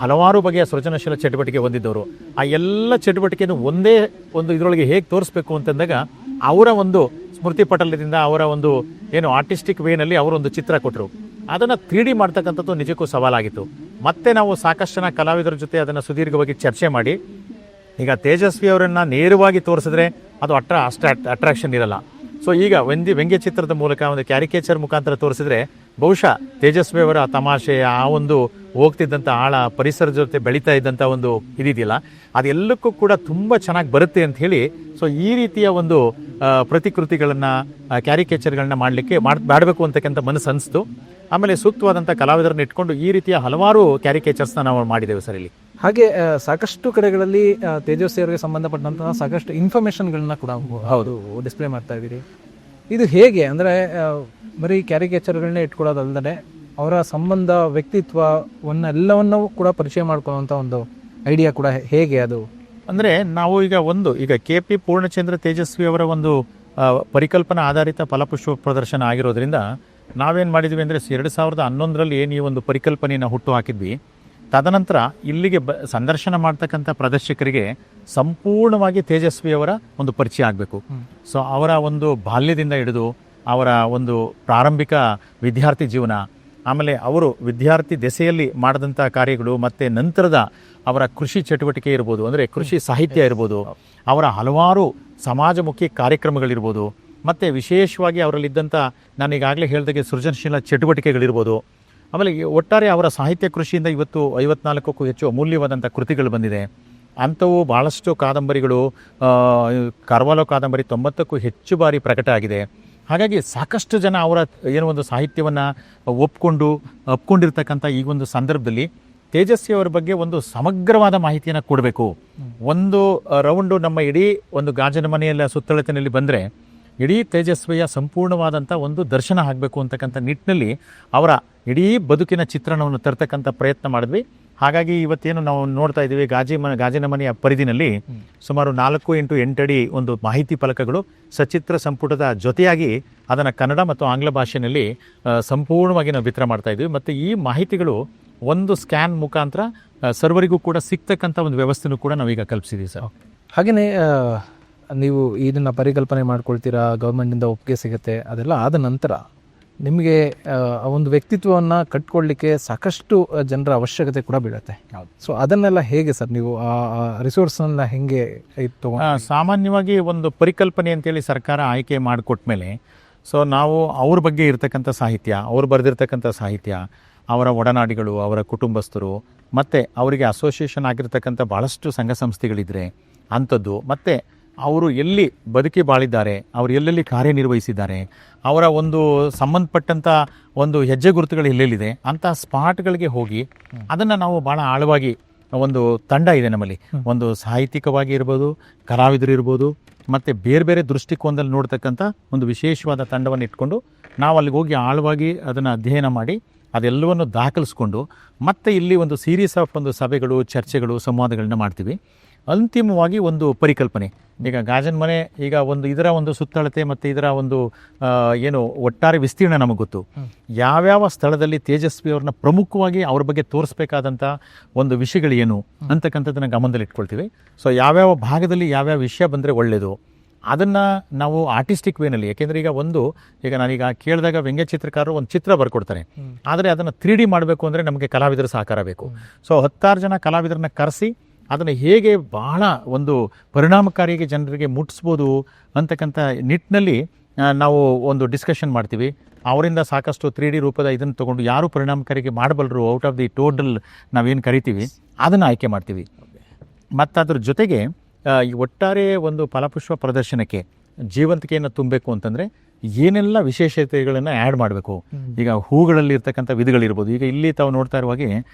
ಹಲವಾರು ಬಗೆಯ ಸೃಜನಶೀಲ ಚಟುವಟಿಕೆ ಹೊಂದಿದ್ದವರು, ಆ ಎಲ್ಲ ಚಟುವಟಿಕೆಯನ್ನು ಒಂದೇ ಒಂದು ಇದರೊಳಗೆ ಹೇಗೆ ತೋರಿಸ್ಬೇಕು ಅಂತಂದಾಗ ಅವರ ಒಂದು ಸ್ಮೃತಿ ಪಟಲದಿಂದ ಅವರ ಒಂದು ಏನು ಆರ್ಟಿಸ್ಟಿಕ್ ವೇನಲ್ಲಿ ಅವರೊಂದು ಚಿತ್ರ ಕೊಟ್ಟರು. ಅದನ್ನು 3D ಮಾಡ್ತಕ್ಕಂಥದ್ದು ನಿಜಕ್ಕೂ ಸವಾಲಾಗಿತ್ತು. ಮತ್ತೆ ನಾವು ಸಾಕಷ್ಟು ಜನ ಕಲಾವಿದರ ಜೊತೆ ಅದನ್ನು ಸುದೀರ್ಘವಾಗಿ ಚರ್ಚೆ ಮಾಡಿ, ಈಗ ತೇಜಸ್ವಿ ಅವರನ್ನು ನೇರವಾಗಿ ತೋರಿಸಿದ್ರೆ ಅದು ಅಟ್ರಾಕ್ಷನ್ ಇರಲ್ಲ. ಸೊ ಈಗ ವ್ಯಂಗ್ಯ ಚಿತ್ರದ ಮೂಲಕ ಒಂದು ಕ್ಯಾರಿಕೇಚರ್ ಮುಖಾಂತರ ತೋರಿಸಿದ್ರೆ ಬಹುಶಃ ತೇಜಸ್ವಿ ಅವರ ತಮಾಷೆ, ಆ ಒಂದು ಹೋಗ್ತಿದ್ದಂಥ ಆಳ, ಪರಿಸರದ ಜೊತೆ ಬೆಳೀತಾ ಇದ್ದಂಥ ಒಂದು ಇದಿದೆಯಲ್ಲ, ಅದೆಲ್ಲಕ್ಕೂ ಕೂಡ ತುಂಬ ಚೆನ್ನಾಗಿ ಬರುತ್ತೆ ಅಂತ ಹೇಳಿ, ಸೊ ಈ ರೀತಿಯ ಒಂದು ಪ್ರತಿಕೃತಿಗಳನ್ನು, ಕ್ಯಾರಿಕೇಚರ್ಗಳನ್ನ ಮಾಡಬೇಕು ಅಂತಕ್ಕಂಥ ಮನಸ್ಸು ಅನಿಸ್ತು. ಆಮೇಲೆ ಸೂಕ್ತವಾದಂಥ ಕಲಾವಿದರನ್ನ ಇಟ್ಕೊಂಡು ಈ ರೀತಿಯ ಹಲವಾರು ಕ್ಯಾರಿಕೇಚರ್ಸ್ನ ನಾವು ಮಾಡಿದ್ದೇವೆ ಸರ್ ಇಲ್ಲಿ. ಹಾಗೆ ಸಾಕಷ್ಟು ಕಡೆಗಳಲ್ಲಿ ತೇಜಸ್ವಿ ಅವರಿಗೆ ಸಂಬಂಧಪಟ್ಟಂತಹ ಸಾಕಷ್ಟು ಇನ್ಫಾರ್ಮೇಷನ್ಗಳನ್ನ ಕೂಡ ಹೌದು ಡಿಸ್ಪ್ಲೇ ಮಾಡ್ತಾ ಇದ್ದೀರಿ. ಇದು ಹೇಗೆ ಅಂದರೆ ಬರೀ ಕ್ಯಾರಿಕೇಚರ್ಗಳನ್ನೇ ಇಟ್ಕೊಳ್ಳೋದಲ್ಲದೆ ಅವರ ಸಂಬಂಧ, ವ್ಯಕ್ತಿತ್ವವನ್ನೆಲ್ಲವನ್ನೂ ಕೂಡ ಪರಿಚಯ ಮಾಡ್ಕೊಳ್ಳುವಂಥ ಒಂದು ಐಡಿಯಾ ಕೂಡ ಹೇಗೆ ಅದು? ಅಂದರೆ ನಾವು ಈಗ KP ಪೂರ್ಣಚಂದ್ರ ತೇಜಸ್ವಿ ಅವರ ಒಂದು ಪರಿಕಲ್ಪನಾ ಆಧಾರಿತ ಫಲಪುಷ್ಪ ಪ್ರದರ್ಶನ ಆಗಿರೋದ್ರಿಂದ ನಾವೇನು ಮಾಡಿದ್ವಿ ಅಂದರೆ 2011ರಲ್ಲಿ ಏನು ಈ ಒಂದು ಪರಿಕಲ್ಪನೆಯನ್ನು ಹುಟ್ಟು ಹಾಕಿದ್ವಿ, ತದನಂತರ ಇಲ್ಲಿಗೆ ಸಂದರ್ಶನ ಮಾಡ್ತಕ್ಕಂಥ ಪ್ರದರ್ಶಕರಿಗೆ ಸಂಪೂರ್ಣವಾಗಿ ತೇಜಸ್ವಿಯವರ ಒಂದು ಪರಿಚಯ ಆಗಬೇಕು. ಸೊ ಅವರ ಒಂದು ಬಾಲ್ಯದಿಂದ ಹಿಡಿದು ಅವರ ಒಂದು ಪ್ರಾರಂಭಿಕ ವಿದ್ಯಾರ್ಥಿ ಜೀವನ, ಆಮೇಲೆ ಅವರು ವಿದ್ಯಾರ್ಥಿ ದೆಸೆಯಲ್ಲಿ ಮಾಡಿದಂಥ ಕಾರ್ಯಗಳು ಮತ್ತು ನಂತರದ ಅವರ ಕೃಷಿ ಚಟುವಟಿಕೆ ಇರ್ಬೋದು, ಅಂದರೆ ಕೃಷಿ ಸಾಹಿತ್ಯ ಇರ್ಬೋದು, ಅವರ ಹಲವಾರು ಸಮಾಜಮುಖಿ ಕಾರ್ಯಕ್ರಮಗಳಿರ್ಬೋದು, ಮತ್ತು ವಿಶೇಷವಾಗಿ ಅವರಲ್ಲಿದ್ದಂಥ ನಾನು ಈಗಾಗಲೇ ಹೇಳಿದಾಗೆ ಸೃಜನಶೀಲ ಚಟುವಟಿಕೆಗಳಿರ್ಬೋದು. ಆಮೇಲೆ ಒಟ್ಟಾರೆ ಅವರ ಸಾಹಿತ್ಯ ಕೃಷಿಯಿಂದ ಇವತ್ತು 54ಕ್ಕೂ ಹೆಚ್ಚು ಅಮೂಲ್ಯವಾದಂಥ ಕೃತಿಗಳು ಬಂದಿದೆ. ಅಂಥವು ಭಾಳಷ್ಟು ಕಾದಂಬರಿಗಳು, ಕರ್ವಾಲೋ ಕಾದಂಬರಿ 90ಕ್ಕೂ ಹೆಚ್ಚು ಬಾರಿ ಪ್ರಕಟ ಆಗಿದೆ. ಹಾಗಾಗಿ ಸಾಕಷ್ಟು ಜನ ಅವರ ಏನೋ ಒಂದು ಸಾಹಿತ್ಯವನ್ನು ಒಪ್ಕೊಂಡಿರ್ತಕ್ಕಂಥ ಈ ಒಂದು ಸಂದರ್ಭದಲ್ಲಿ ತೇಜಸ್ವಿ ಅವರ ಬಗ್ಗೆ ಒಂದು ಸಮಗ್ರವಾದ ಮಾಹಿತಿಯನ್ನು ಕೊಡಬೇಕು. ಒಂದು ರೌಂಡು ನಮ್ಮ ಇಡೀ ಒಂದು ಗಾಜಿನ ಮನೆಯ ಸುತ್ತಳತೆಯಲ್ಲಿ ಬಂದರೆ ಇಡೀ ತೇಜಸ್ವಿಯ ಸಂಪೂರ್ಣವಾದಂಥ ಒಂದು ದರ್ಶನ ಆಗಬೇಕು ಅಂತಕ್ಕಂಥ ನಿಟ್ಟಿನಲ್ಲಿ ಅವರ ಇಡೀ ಬದುಕಿನ ಚಿತ್ರಣವನ್ನು ತರ್ತಕ್ಕಂಥ ಪ್ರಯತ್ನ ಮಾಡಿದ್ವಿ. ಹಾಗಾಗಿ ಇವತ್ತೇನು ನಾವು ನೋಡ್ತಾ ಇದ್ದೀವಿ, ಗಾಜಿನ ಮನೆಯ ಪರಿಧಿನಲ್ಲಿ ಸುಮಾರು 4x8 ಅಡಿ ಒಂದು ಮಾಹಿತಿ ಫಲಕಗಳು ಸಚಿತ್ರ ಸಂಪುಟದ ಜೊತೆಯಾಗಿ ಅದನ್ನು ಕನ್ನಡ ಮತ್ತು ಆಂಗ್ಲ ಭಾಷೆಯಲ್ಲಿ ಸಂಪೂರ್ಣವಾಗಿ ನಾವು ವಿತರಣೆ ಮಾಡ್ತಾ ಇದ್ವಿ. ಮತ್ತು ಈ ಮಾಹಿತಿಗಳು ಒಂದು ಸ್ಕ್ಯಾನ್ ಮುಖಾಂತರ ಸರ್ವರಿಗೂ ಕೂಡ ಸಿಗ್ತಕ್ಕಂಥ ಒಂದು ವ್ಯವಸ್ಥೆನೂ ಕೂಡ ನಾವೀಗ ಕಲ್ಪಿಸಿದ್ದೀವಿ ಸರ್. ಹಾಗೆಯೇ ನೀವು ಇದನ್ನು ಪರಿಕಲ್ಪನೆ ಮಾಡ್ಕೊಳ್ತೀರಾ, ಗೌರ್ಮೆಂಟಿಂದ ಒಪ್ಪಿಗೆ ಸಿಗುತ್ತೆ, ಅದೆಲ್ಲ ಆದ ನಂತರ ನಿಮಗೆ ಒಂದು ವ್ಯಕ್ತಿತ್ವವನ್ನು ಕಟ್ಕೊಳ್ಳಿಕ್ಕೆ ಸಾಕಷ್ಟು ಜನರ ಅವಶ್ಯಕತೆ ಕೂಡ ಬೀಳುತ್ತೆ. ಸೊ ಅದನ್ನೆಲ್ಲ ಹೇಗೆ ಸರ್ ನೀವು ಆ ರಿಸೋರ್ಸ್ನೆಲ್ಲ ಹೆಂಗೆ ಸಾಮಾನ್ಯವಾಗಿ ಒಂದು ಪರಿಕಲ್ಪನೆ ಅಂತೇಳಿ ಸರ್ಕಾರ ಆಯ್ಕೆ ಮಾಡಿಕೊಟ್ಮೇಲೆ ಸೊ ನಾವು ಅವ್ರ ಬಗ್ಗೆ ಇರತಕ್ಕಂಥ ಸಾಹಿತ್ಯ, ಅವ್ರು ಬರೆದಿರ್ತಕ್ಕಂಥ ಸಾಹಿತ್ಯ, ಅವರ ಒಡನಾಡಿಗಳು, ಅವರ ಕುಟುಂಬಸ್ಥರು, ಮತ್ತು ಅವರಿಗೆ ಅಸೋಸಿಯೇಷನ್ ಆಗಿರ್ತಕ್ಕಂಥ ಭಾಳಷ್ಟು ಸಂಘ ಸಂಸ್ಥೆಗಳಿದ್ರೆ ಅಂಥದ್ದು, ಮತ್ತು ಅವರು ಎಲ್ಲಿ ಬದುಕಿ ಬಾಳಿದ್ದಾರೆ, ಅವರು ಎಲ್ಲೆಲ್ಲಿ ಕಾರ್ಯನಿರ್ವಹಿಸಿದ್ದಾರೆ, ಅವರ ಒಂದು ಸಂಬಂಧಪಟ್ಟಂಥ ಒಂದು ಹೆಜ್ಜೆ ಗುರುತುಗಳು ಎಲ್ಲೆಲ್ಲಿದೆ ಅಂಥ ಸ್ಪಾಟ್ಗಳಿಗೆ ಹೋಗಿ ಅದನ್ನು ನಾವು ಭಾಳ ಆಳವಾಗಿ ಒಂದು ತಂಡ ಇದೆ ನಮ್ಮಲ್ಲಿ. ಒಂದು ಸಾಹಿತ್ಯಿಕವಾಗಿ ಇರ್ಬೋದು, ಕಲಾವಿದರು ಇರ್ಬೋದು, ಮತ್ತು ಬೇರೆ ಬೇರೆ ದೃಷ್ಟಿಕೋನದಲ್ಲಿ ನೋಡ್ತಕ್ಕಂಥ ಒಂದು ವಿಶೇಷವಾದ ತಂಡವನ್ನು ಇಟ್ಕೊಂಡು ನಾವು ಅಲ್ಲಿಗೆ ಹೋಗಿ ಆಳವಾಗಿ ಅದನ್ನು ಅಧ್ಯಯನ ಮಾಡಿ ಅದೆಲ್ಲವನ್ನು ದಾಖಲಿಸ್ಕೊಂಡು ಮತ್ತೆ ಇಲ್ಲಿ ಒಂದು ಸೀರೀಸ್ ಆಫ್ ಒಂದು ಸಭೆಗಳು, ಚರ್ಚೆಗಳು, ಸಂವಾದಗಳನ್ನ ಮಾಡ್ತೀವಿ. ಅಂತಿಮವಾಗಿ ಒಂದು ಪರಿಕಲ್ಪನೆ, ಈಗ ಗಾಜನ ಮನೆ ಈಗ ಒಂದು ಇದರ ಒಂದು ಸುತ್ತಳತೆ ಮತ್ತು ಇದರ ಒಂದು ಏನು ಒಟ್ಟಾರೆ ವಿಸ್ತೀರ್ಣ ನಮಗೆ ಗೊತ್ತು. ಯಾವ್ಯಾವ ಸ್ಥಳದಲ್ಲಿ ತೇಜಸ್ವಿ ಅವ್ರನ್ನ ಪ್ರಮುಖವಾಗಿ ಅವ್ರ ಬಗ್ಗೆ ತೋರಿಸ್ಬೇಕಾದಂಥ ಒಂದು ವಿಷಯಗಳು ಏನು ಅಂತಕ್ಕಂಥದ್ದನ್ನು ಗಮನದಲ್ಲಿ ಇಟ್ಕೊಳ್ತೀವಿ. ಸೊ ಯಾವ್ಯಾವ ಭಾಗದಲ್ಲಿ ಯಾವ್ಯಾವ ವಿಷಯ ಬಂದರೆ ಒಳ್ಳೆಯದು ಅದನ್ನು ನಾವು ಆರ್ಟಿಸ್ಟಿಕ್ ವೇನಲ್ಲಿ, ಯಾಕೆಂದರೆ ಈಗ ನಾನೀಗ ಕೇಳಿದಾಗ ವ್ಯಂಗ್ಯ ಚಿತ್ರಕಾರರು ಒಂದು ಚಿತ್ರ ಬರ್ಕೊಡ್ತಾರೆ, ಆದರೆ ಅದನ್ನು 3D ಮಾಡಬೇಕು ಅಂದರೆ ನಮಗೆ ಕಲಾವಿದರ ಸಹಕಾರ ಬೇಕು. ಸೊ 10 ಜನ ಕಲಾವಿದರನ್ನ ಕರೆಸಿ ಅದನ್ನು ಹೇಗೆ ಬಹಳ ಒಂದು ಪರಿಣಾಮಕಾರಿಯಾಗಿ ಜನರಿಗೆ ಮುಟ್ಟಿಸ್ಬೋದು ಅಂತಕ್ಕಂಥ ನಿಟ್ಟಿನಲ್ಲಿ ನಾವು ಒಂದು ಡಿಸ್ಕಷನ್ ಮಾಡ್ತೀವಿ. ಅವರಿಂದ ಸಾಕಷ್ಟು 3D ರೂಪದ ಇದನ್ನು ತೊಗೊಂಡು ಯಾರು ಪರಿಣಾಮಕಾರಿಗೆ ಮಾಡಬಲ್ಲರು ಔಟ್ ಆಫ್ ದಿ ಟೋಟಲ್ ನಾವೇನು ಕರಿತೀವಿ ಅದನ್ನು ಆಯ್ಕೆ ಮಾಡ್ತೀವಿ. ಮತ್ತು ಅದ್ರ ಜೊತೆಗೆ ಈ ಒಟ್ಟಾರೆ ಒಂದು ಫಲಪುಷ್ಪ ಪ್ರದರ್ಶನಕ್ಕೆ ಜೀವಂತಿಕೆಯನ್ನು ತುಂಬಬೇಕು ಅಂತಂದರೆ ಏನೆಲ್ಲ ವಿಶೇಷತೆಗಳನ್ನು ಆ್ಯಡ್ ಮಾಡಬೇಕು. ಈಗ ಹೂಗಳಲ್ಲಿ ಇರ್ತಕ್ಕಂಥ ವಿಧಗಳಿರ್ಬೋದು. ಈಗ ಇಲ್ಲಿ ತಾವು ನೋಡ್ತಾ ಇರುವಾಗೆ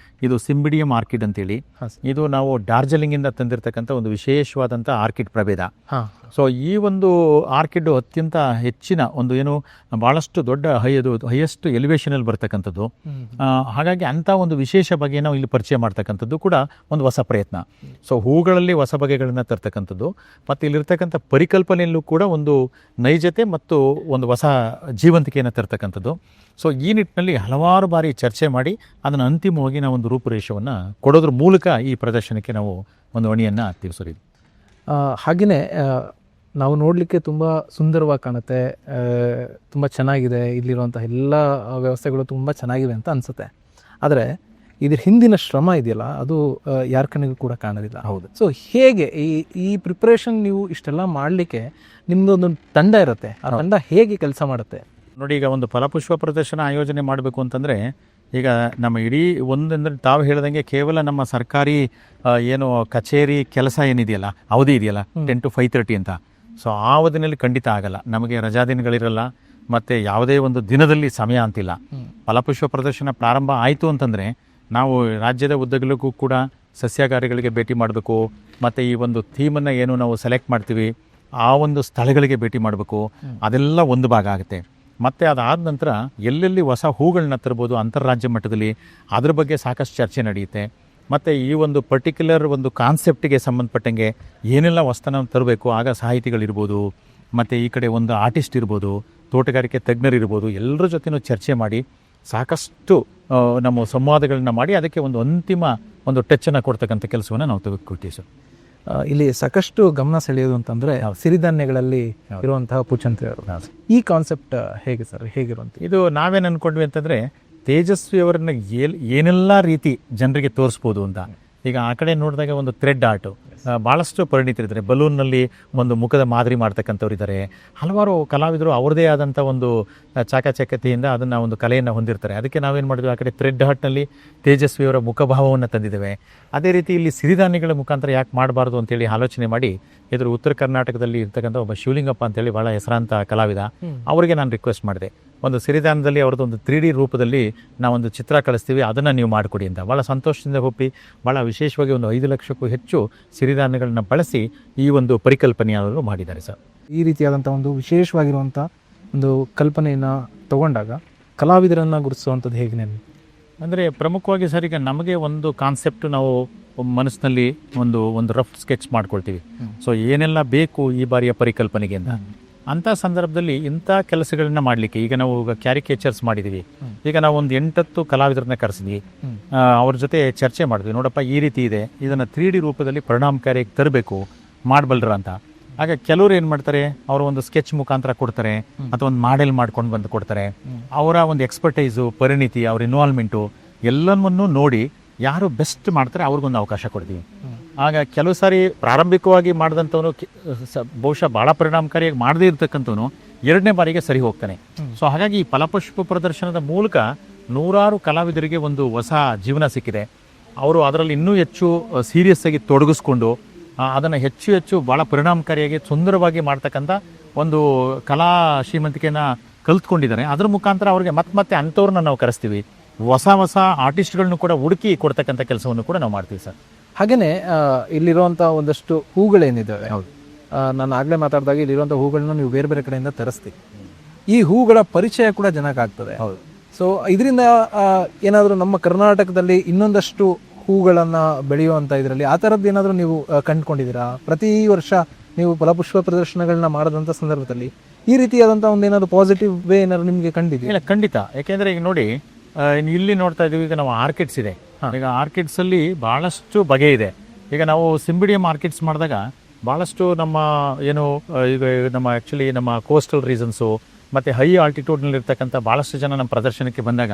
ಇದು ಸಿಂಬಿಡಿಯಂ ಆರ್ಕಿಡ್ ಅಂತೇಳಿ, ಇದು ನಾವು ಡಾರ್ಜಿಲಿಂಗಿಂದ ತಂದಿರತಕ್ಕಂಥ ಒಂದು ವಿಶೇಷವಾದಂಥ ಆರ್ಕಿಡ್ ಪ್ರಭೇದ. ಸೊ ಈ ಒಂದು ಆರ್ಕಿಡ್ ಅತ್ಯಂತ ಹೆಚ್ಚಿನ ಒಂದು ಏನು ಭಾಳಷ್ಟು ದೊಡ್ಡ ಹೈಯೆಸ್ಟ್ ಎಲಿವೇಶನಲ್ಲಿ ಬರ್ತಕ್ಕಂಥದ್ದು. ಹಾಗಾಗಿ ಅಂಥ ಒಂದು ವಿಶೇಷ ಬಗೆ ನಾವು ಇಲ್ಲಿ ಪರಿಚಯ ಮಾಡ್ತಕ್ಕಂಥದ್ದು ಕೂಡ ಒಂದು ಹೊಸ ಪ್ರಯತ್ನ. ಸೊ ಹೂಗಳಲ್ಲಿ ಹೊಸ ಬಗೆಗಳನ್ನು ತರ್ತಕ್ಕಂಥದ್ದು ಮತ್ತು ಇಲ್ಲಿರ್ತಕ್ಕಂಥ ಪರಿಕಲ್ಪನೆಯಲ್ಲೂ ಕೂಡ ಒಂದು ನೈಜತೆ ಮತ್ತು ಒಂದು ಹೊಸ ಜೀವಂತಿಕೆಯನ್ನು ತರ್ತಕ್ಕಂಥದ್ದು. ಸೊ ಈ ನಿಟ್ಟಿನಲ್ಲಿ ಹಲವಾರು ಬಾರಿ ಚರ್ಚೆ ಮಾಡಿ ಅದನ್ನು ಅಂತಿಮವಾಗಿ ನಾವು ಒಂದು ರೂಪುರೇಷವನ್ನು ಕೊಡೋದ್ರ ಮೂಲಕ ಈ ಪ್ರದರ್ಶನಕ್ಕೆ ನಾವು ಒಂದು ಅಣಿಯನ್ನು ತೀರಿಸೋದು. ಹಾಗೆಯೇ ನಾವು ನೋಡಲಿಕ್ಕೆ ತುಂಬ ಸುಂದರವಾಗಿ ಕಾಣುತ್ತೆ, ತುಂಬ ಚೆನ್ನಾಗಿದೆ, ಇಲ್ಲಿರುವಂಥ ಎಲ್ಲ ವ್ಯವಸ್ಥೆಗಳು ತುಂಬ ಚೆನ್ನಾಗಿವೆ ಅಂತ ಅನಿಸುತ್ತೆ. ಆದರೆ ಇದ್ರ ಹಿಂದಿನ ಶ್ರಮ ಇದೆಯಲ್ಲ ಅದು ಯಾರ ಕಣ್ಣಿಗೂ ಕೂಡ ಕಾಣೋದಿಲ್ಲ. ಹೌದು. ಸೊ ಹೇಗೆ ಈ ಪ್ರಿಪ್ರೇಷನ್ ನೀವು ಇಷ್ಟೆಲ್ಲ ಮಾಡಲಿಕ್ಕೆ ನಿಮ್ಮದೊಂದು ತಂಡ ಇರುತ್ತೆ, ಆ ತಂಡ ಹೇಗೆ ಕೆಲಸ ಮಾಡುತ್ತೆ ನೋಡಿ. ಈಗ ಒಂದು ಫಲಪುಷ್ಪ ಪ್ರದರ್ಶನ ಆಯೋಜನೆ ಮಾಡಬೇಕು ಅಂತಂದರೆ ಈಗ ನಮ್ಮ ಇಡೀ ಒಂದಂದ್ರೆ ತಾವು ಹೇಳ್ದಂಗೆ ಕೇವಲ ನಮ್ಮ ಸರ್ಕಾರಿ ಏನು ಕಚೇರಿ ಕೆಲಸ ಏನಿದೆಯಲ್ಲ ಅವಧಿ ಇದೆಯಲ್ಲ 10 to 5:30 ಅಂತ. ಸೊ ಆ ಅವಧಿನಲ್ಲಿ ಖಂಡಿತ ಆಗಲ್ಲ, ನಮಗೆ ರಜಾ ದಿನಗಳಿರಲ್ಲ ಮತ್ತು ಯಾವುದೇ ಒಂದು ದಿನದಲ್ಲಿ ಸಮಯ ಅಂತಿಲ್ಲ. ಫಲಪುಷ್ಪ ಪ್ರದರ್ಶನ ಪ್ರಾರಂಭ ಆಯಿತು ಅಂತಂದರೆ ನಾವು ರಾಜ್ಯದ ಉದ್ದಗಲಕ್ಕೂ ಕೂಡ ಸಸ್ಯಾಗಾರಿಗಳಿಗೆ ಭೇಟಿ ಮಾಡಬೇಕು, ಮತ್ತು ಈ ಒಂದು ಥೀಮನ್ನು ಏನು ನಾವು ಸೆಲೆಕ್ಟ್ ಮಾಡ್ತೀವಿ ಆ ಒಂದು ಸ್ಥಳಗಳಿಗೆ ಭೇಟಿ ಮಾಡಬೇಕು, ಅದೆಲ್ಲ ಒಂದು ಭಾಗ ಆಗುತ್ತೆ. ಮತ್ತು ಅದಾದ ನಂತರ ಎಲ್ಲೆಲ್ಲಿ ಹೊಸ ಹೂಗಳನ್ನ ತರ್ಬೋದು ಅಂತಾರಾಜ್ಯ ಮಟ್ಟದಲ್ಲಿ ಅದ್ರ ಬಗ್ಗೆ ಸಾಕಷ್ಟು ಚರ್ಚೆ ನಡೆಯುತ್ತೆ. ಮತ್ತು ಈ ಒಂದು ಪರ್ಟಿಕ್ಯುಲರ್ ಒಂದು ಕಾನ್ಸೆಪ್ಟಿಗೆ ಸಂಬಂಧಪಟ್ಟಂಗೆ ಏನೆಲ್ಲ ಹೊಸ್ತನ ತರಬೇಕು, ಆಗ ಸಾಹಿತಿಗಳಿರ್ಬೋದು, ಮತ್ತು ಈ ಕಡೆ ಒಂದು ಆರ್ಟಿಸ್ಟ್ ಇರ್ಬೋದು, ತೋಟಗಾರಿಕೆ ತಜ್ಞರಿರ್ಬೋದು, ಎಲ್ಲರ ಜೊತೆನೂ ಚರ್ಚೆ ಮಾಡಿ ಸಾಕಷ್ಟು ನಮ್ಮ ಸಂವಾದಗಳನ್ನ ಮಾಡಿ ಅದಕ್ಕೆ ಒಂದು ಅಂತಿಮ ಒಂದು ಟಚ್ಚನ್ನು ಕೊಡ್ತಕ್ಕಂಥ ಕೆಲಸವನ್ನು ನಾವು ತೆಗೆದುಕೊಳ್ತೀವಿ ಸರ್. ಇಲ್ಲಿ ಸಾಕಷ್ಟು ಗಮನ ಸೆಳೆಯೋದು ಅಂತಂದರೆ ಸಿರಿಧಾನ್ಯಗಳಲ್ಲಿ ಇರುವಂತಹ ಪುಚ್ಚಂತ್ರಿಯವರು. ಈ ಕಾನ್ಸೆಪ್ಟ್ ಹೇಗೆ ಸರ್, ಹೇಗಿರುವಂಥ ಇದು ನಾವೇನು ಅಂದ್ಕೊಂಡ್ವಿ ಅಂತಂದರೆ ತೇಜಸ್ವಿ ಅವರನ್ನ ಏನೆಲ್ಲ ರೀತಿ ಜನರಿಗೆ ತೋರಿಸ್ಬೋದು ಅಂತ. ಈಗ ಆ ಕಡೆ ನೋಡಿದಾಗ ಒಂದು ಥ್ರೆಡ್ ಆರ್ಟು, ಭಾಳಷ್ಟು ಪರಿಣಿತರಿದ್ದಾರೆ. ಬಲೂನ್ನಲ್ಲಿ ಒಂದು ಮುಖದ ಮಾದರಿ ಮಾಡ್ತಕ್ಕಂಥವ್ರು ಇದ್ದಾರೆ. ಹಲವಾರು ಕಲಾವಿದರು ಅವ್ರದ್ದೇ ಆದಂಥ ಒಂದು ಚಾಕಚಕ್ಯತೆಯಿಂದ ಅದನ್ನು ಒಂದು ಕಲೆಯನ್ನು ಹೊಂದಿರ್ತಾರೆ. ಅದಕ್ಕೆ ನಾವೇನು ಮಾಡಿದ್ವಿ, ಆ ಕಡೆ ಥ್ರೆಡ್ ಆರ್ಟ್ನಲ್ಲಿ ತೇಜಸ್ವಿಯವರ ಮುಖಭಾವವನ್ನು ತಂದಿದ್ದೇವೆ. ಅದೇ ರೀತಿ ಇಲ್ಲಿ ಸಿರಿಧಾನ್ಯಗಳ ಮುಖಾಂತರ ಯಾಕೆ ಮಾಡಬಾರ್ದು ಅಂತೇಳಿ ಆಲೋಚನೆ ಮಾಡಿ ಇದ್ರ ಉತ್ತರ ಕರ್ನಾಟಕದಲ್ಲಿ ಇರ್ತಕ್ಕಂಥ ಒಬ್ಬ ಶಿವಲಿಂಗಪ್ಪ ಅಂತೇಳಿ ಭಾಳ ಹೆಸರಾಂತ ಕಲಾವಿದ, ಅವರಿಗೆ ನಾನು ರಿಕ್ವೆಸ್ಟ್ ಮಾಡಿದೆ, ಒಂದು ಸಿರಿಧಾನ್ಯದಲ್ಲಿ ಅವ್ರದ್ದು ಒಂದು 3D ರೂಪದಲ್ಲಿ ನಾವೊಂದು ಚಿತ್ರ ಕಳಿಸ್ತೀವಿ, ಅದನ್ನು ನೀವು ಮಾಡಿಕೊಡಿ ಅಂತ. ಭಾಳ ಸಂತೋಷದಿಂದ ಒಪ್ಪಿ ಭಾಳ ವಿಶೇಷವಾಗಿ ಒಂದು 5 ಲಕ್ಷಕ್ಕೂ ಹೆಚ್ಚು ಸಿರಿಧಾನ್ಯಗಳನ್ನ ಬಳಸಿ ಈ ಒಂದು ಪರಿಕಲ್ಪನೆಯನ್ನು ಮಾಡಿದ್ದಾರೆ ಸರ್. ಈ ರೀತಿಯಾದಂಥ ಒಂದು ವಿಶೇಷವಾಗಿರುವಂಥ ಒಂದು ಕಲ್ಪನೆಯನ್ನು ತಗೊಂಡಾಗ ಕಲಾವಿದರನ್ನು ಗುರುತಿಸುವಂಥದ್ದು ಹೇಗೆ? ಅಂದರೆ ಪ್ರಮುಖವಾಗಿ ಸರ್, ಈಗ ನಮಗೆ ಒಂದು ಕಾನ್ಸೆಪ್ಟ್ ನಾವು ಮನಸ್ಸಿನಲ್ಲಿ ಒಂದು ರಫ್ ಸ್ಕೆಚ್ ಮಾಡ್ಕೊಳ್ತೀವಿ. ಸೊ ಏನೆಲ್ಲ ಬೇಕು ಈ ಬಾರಿಯ ಪರಿಕಲ್ಪನೆಗೆ ಅಂತ. ಅಂಥ ಸಂದರ್ಭದಲ್ಲಿ ಇಂಥ ಕೆಲಸಗಳನ್ನ ಮಾಡಲಿಕ್ಕೆ ಈಗ ನಾವು ಕ್ಯಾರಿಕೇಚರ್ಸ್ ಮಾಡಿದ್ದೀವಿ. ಈಗ ನಾವು ಒಂದು 8-10 ಕಲಾವಿದರನ್ನ ಕರೆಸಿದ್ವಿ, ಅವ್ರ ಜೊತೆ ಚರ್ಚೆ ಮಾಡಿದ್ವಿ. ನೋಡಪ್ಪ, ಈ ರೀತಿ ಇದೆ, ಇದನ್ನು 3D ರೂಪದಲ್ಲಿ ಪರಿಣಾಮಕಾರಿಯಾಗಿ ತರಬೇಕು, ಮಾಡಬಲ್ಲರ ಅಂತ. ಆಗ ಕೆಲವರು ಏನು ಮಾಡ್ತಾರೆ, ಅವರು ಒಂದು ಸ್ಕೆಚ್ ಮುಖಾಂತರ ಕೊಡ್ತಾರೆ ಅಥವಾ ಒಂದು ಮಾಡೆಲ್ ಮಾಡ್ಕೊಂಡು ಬಂದು ಕೊಡ್ತಾರೆ. ಅವರ ಒಂದು ಎಕ್ಸ್ಪರ್ಟೈಸು, ಪರಿಣಿತಿ, ಅವ್ರ ಇನ್ವಾಲ್ವ್ಮೆಂಟು ಎಲ್ಲವನ್ನೂ ನೋಡಿ ಯಾರು ಬೆಸ್ಟ್ ಮಾಡ್ತಾರೆ ಅವ್ರಿಗೊಂದು ಅವಕಾಶ ಕೊಡ್ತೀವಿ. ಆಗ ಕೆಲವು ಸಾರಿ ಪ್ರಾರಂಭಿಕವಾಗಿ ಮಾಡಿದಂಥವನು ಬಹುಶಃ ಭಾಳ ಪರಿಣಾಮಕಾರಿಯಾಗಿ ಮಾಡದೇ ಇರ್ತಕ್ಕಂಥವನು 2ನೇ ಬಾರಿಗೆ ಸರಿ ಹೋಗ್ತಾನೆ. ಸೊ ಹಾಗಾಗಿ ಈ ಫಲಪುಷ್ಪ ಪ್ರದರ್ಶನದ ಮೂಲಕ ನೂರಾರು ಕಲಾವಿದರಿಗೆ ಒಂದು ಹೊಸ ಜೀವನ ಸಿಕ್ಕಿದೆ. ಅವರು ಅದರಲ್ಲಿ ಇನ್ನೂ ಹೆಚ್ಚು ಸೀರಿಯಸ್ ಆಗಿ ತೊಡಗಿಸ್ಕೊಂಡು ಅದನ್ನು ಹೆಚ್ಚು ಭಾಳ ಪರಿಣಾಮಕಾರಿಯಾಗಿ ಸುಂದರವಾಗಿ ಮಾಡ್ತಕ್ಕಂಥ ಒಂದು ಕಲಾ ಶ್ರೀಮಂತಿಕೆಯನ್ನು ಕಲ್ತ್ಕೊಂಡಿದ್ದಾರೆ. ಅದ್ರ ಮುಖಾಂತರ ಅವ್ರಿಗೆ ಮತ್ತೆ ಅಂಥವ್ರನ್ನ ನಾವು ಕರೆಸ್ತೀವಿ. ಹೊಸ ಆರ್ಟಿಸ್ಟ್ಗಳನ್ನು ಕೂಡ ಹುಡುಕಿ ಕೊಡ್ತಕ್ಕಂಥ ಕೆಲಸವನ್ನು ಕೂಡ ನಾವು ಮಾಡ್ತೀವಿ ಸರ್. ಹಾಗೆಯೇ ಇಲ್ಲಿರುವಂಥ ಒಂದಷ್ಟು ಹೂಗಳೇನಿದ್ದಾವೆ, ನಾನು ಆಗಲೇ ಮಾತಾಡಿದಾಗ ಇಲ್ಲಿರುವಂಥ ಹೂಗಳನ್ನ ನೀವು ಬೇರೆ ಬೇರೆ ಕಡೆಯಿಂದ ತರಿಸ್ತೀವಿ. ಈ ಹೂಗಳ ಪರಿಚಯ ಕೂಡ ಜನಕ್ಕೆ ಆಗ್ತದೆ. ಹೌದು. ಸೊ ಇದರಿಂದ ಏನಾದರೂ ನಮ್ಮ ಕರ್ನಾಟಕದಲ್ಲಿ ಇನ್ನೊಂದಷ್ಟು ಹೂಗಳನ್ನು ಬೆಳೆಯುವಂಥ ಇದರಲ್ಲಿ ಆ ಥರದ್ದು ಏನಾದರೂ ನೀವು ಕಂಡುಕೊಂಡಿದ್ದೀರಾ? ಪ್ರತಿ ವರ್ಷ ನೀವು ಫಲಪುಷ್ಪ ಪ್ರದರ್ಶನಗಳನ್ನ ಮಾಡಿದಂಥ ಸಂದರ್ಭದಲ್ಲಿ ಈ ರೀತಿಯಾದಂಥ ಒಂದೇನಾದ್ರು ಪಾಸಿಟಿವ್ ವೇ ಏನಾದ್ರು ನಿಮಗೆ ಕಂಡಿದೆ? ಇಲ್ಲ, ಖಂಡಿತ. ಯಾಕೆಂದರೆ ಈಗ ನೋಡಿ, ಇಲ್ಲಿ ನೋಡ್ತಾ ಇದ್ದೀವಿ, ಈಗ ನಾವು ಆರ್ಕಿಡ್ಸ್ ಇದೆ. ಈಗ ಆರ್ಕಿಡ್ಸಲ್ಲಿ ಭಾಳಷ್ಟು ಬಗೆ ಇದೆ. ಈಗ ನಾವು ಸಿಂಬಿಡಿಯಂ ಆರ್ಕಿಡ್ಸ್ ಮಾಡಿದಾಗ ಭಾಳಷ್ಟು ನಮ್ಮ ಈಗ ಆ್ಯಕ್ಚುಲಿ ನಮ್ಮ ಕೋಸ್ಟಲ್ ರೀಸನ್ಸು ಮತ್ತು ಹೈ ಆಲ್ಟಿಟ್ಯೂಡ್ನಲ್ಲಿರ್ತಕ್ಕಂಥ ಭಾಳಷ್ಟು ಜನ ನಮ್ಮ ಪ್ರದರ್ಶನಕ್ಕೆ ಬಂದಾಗ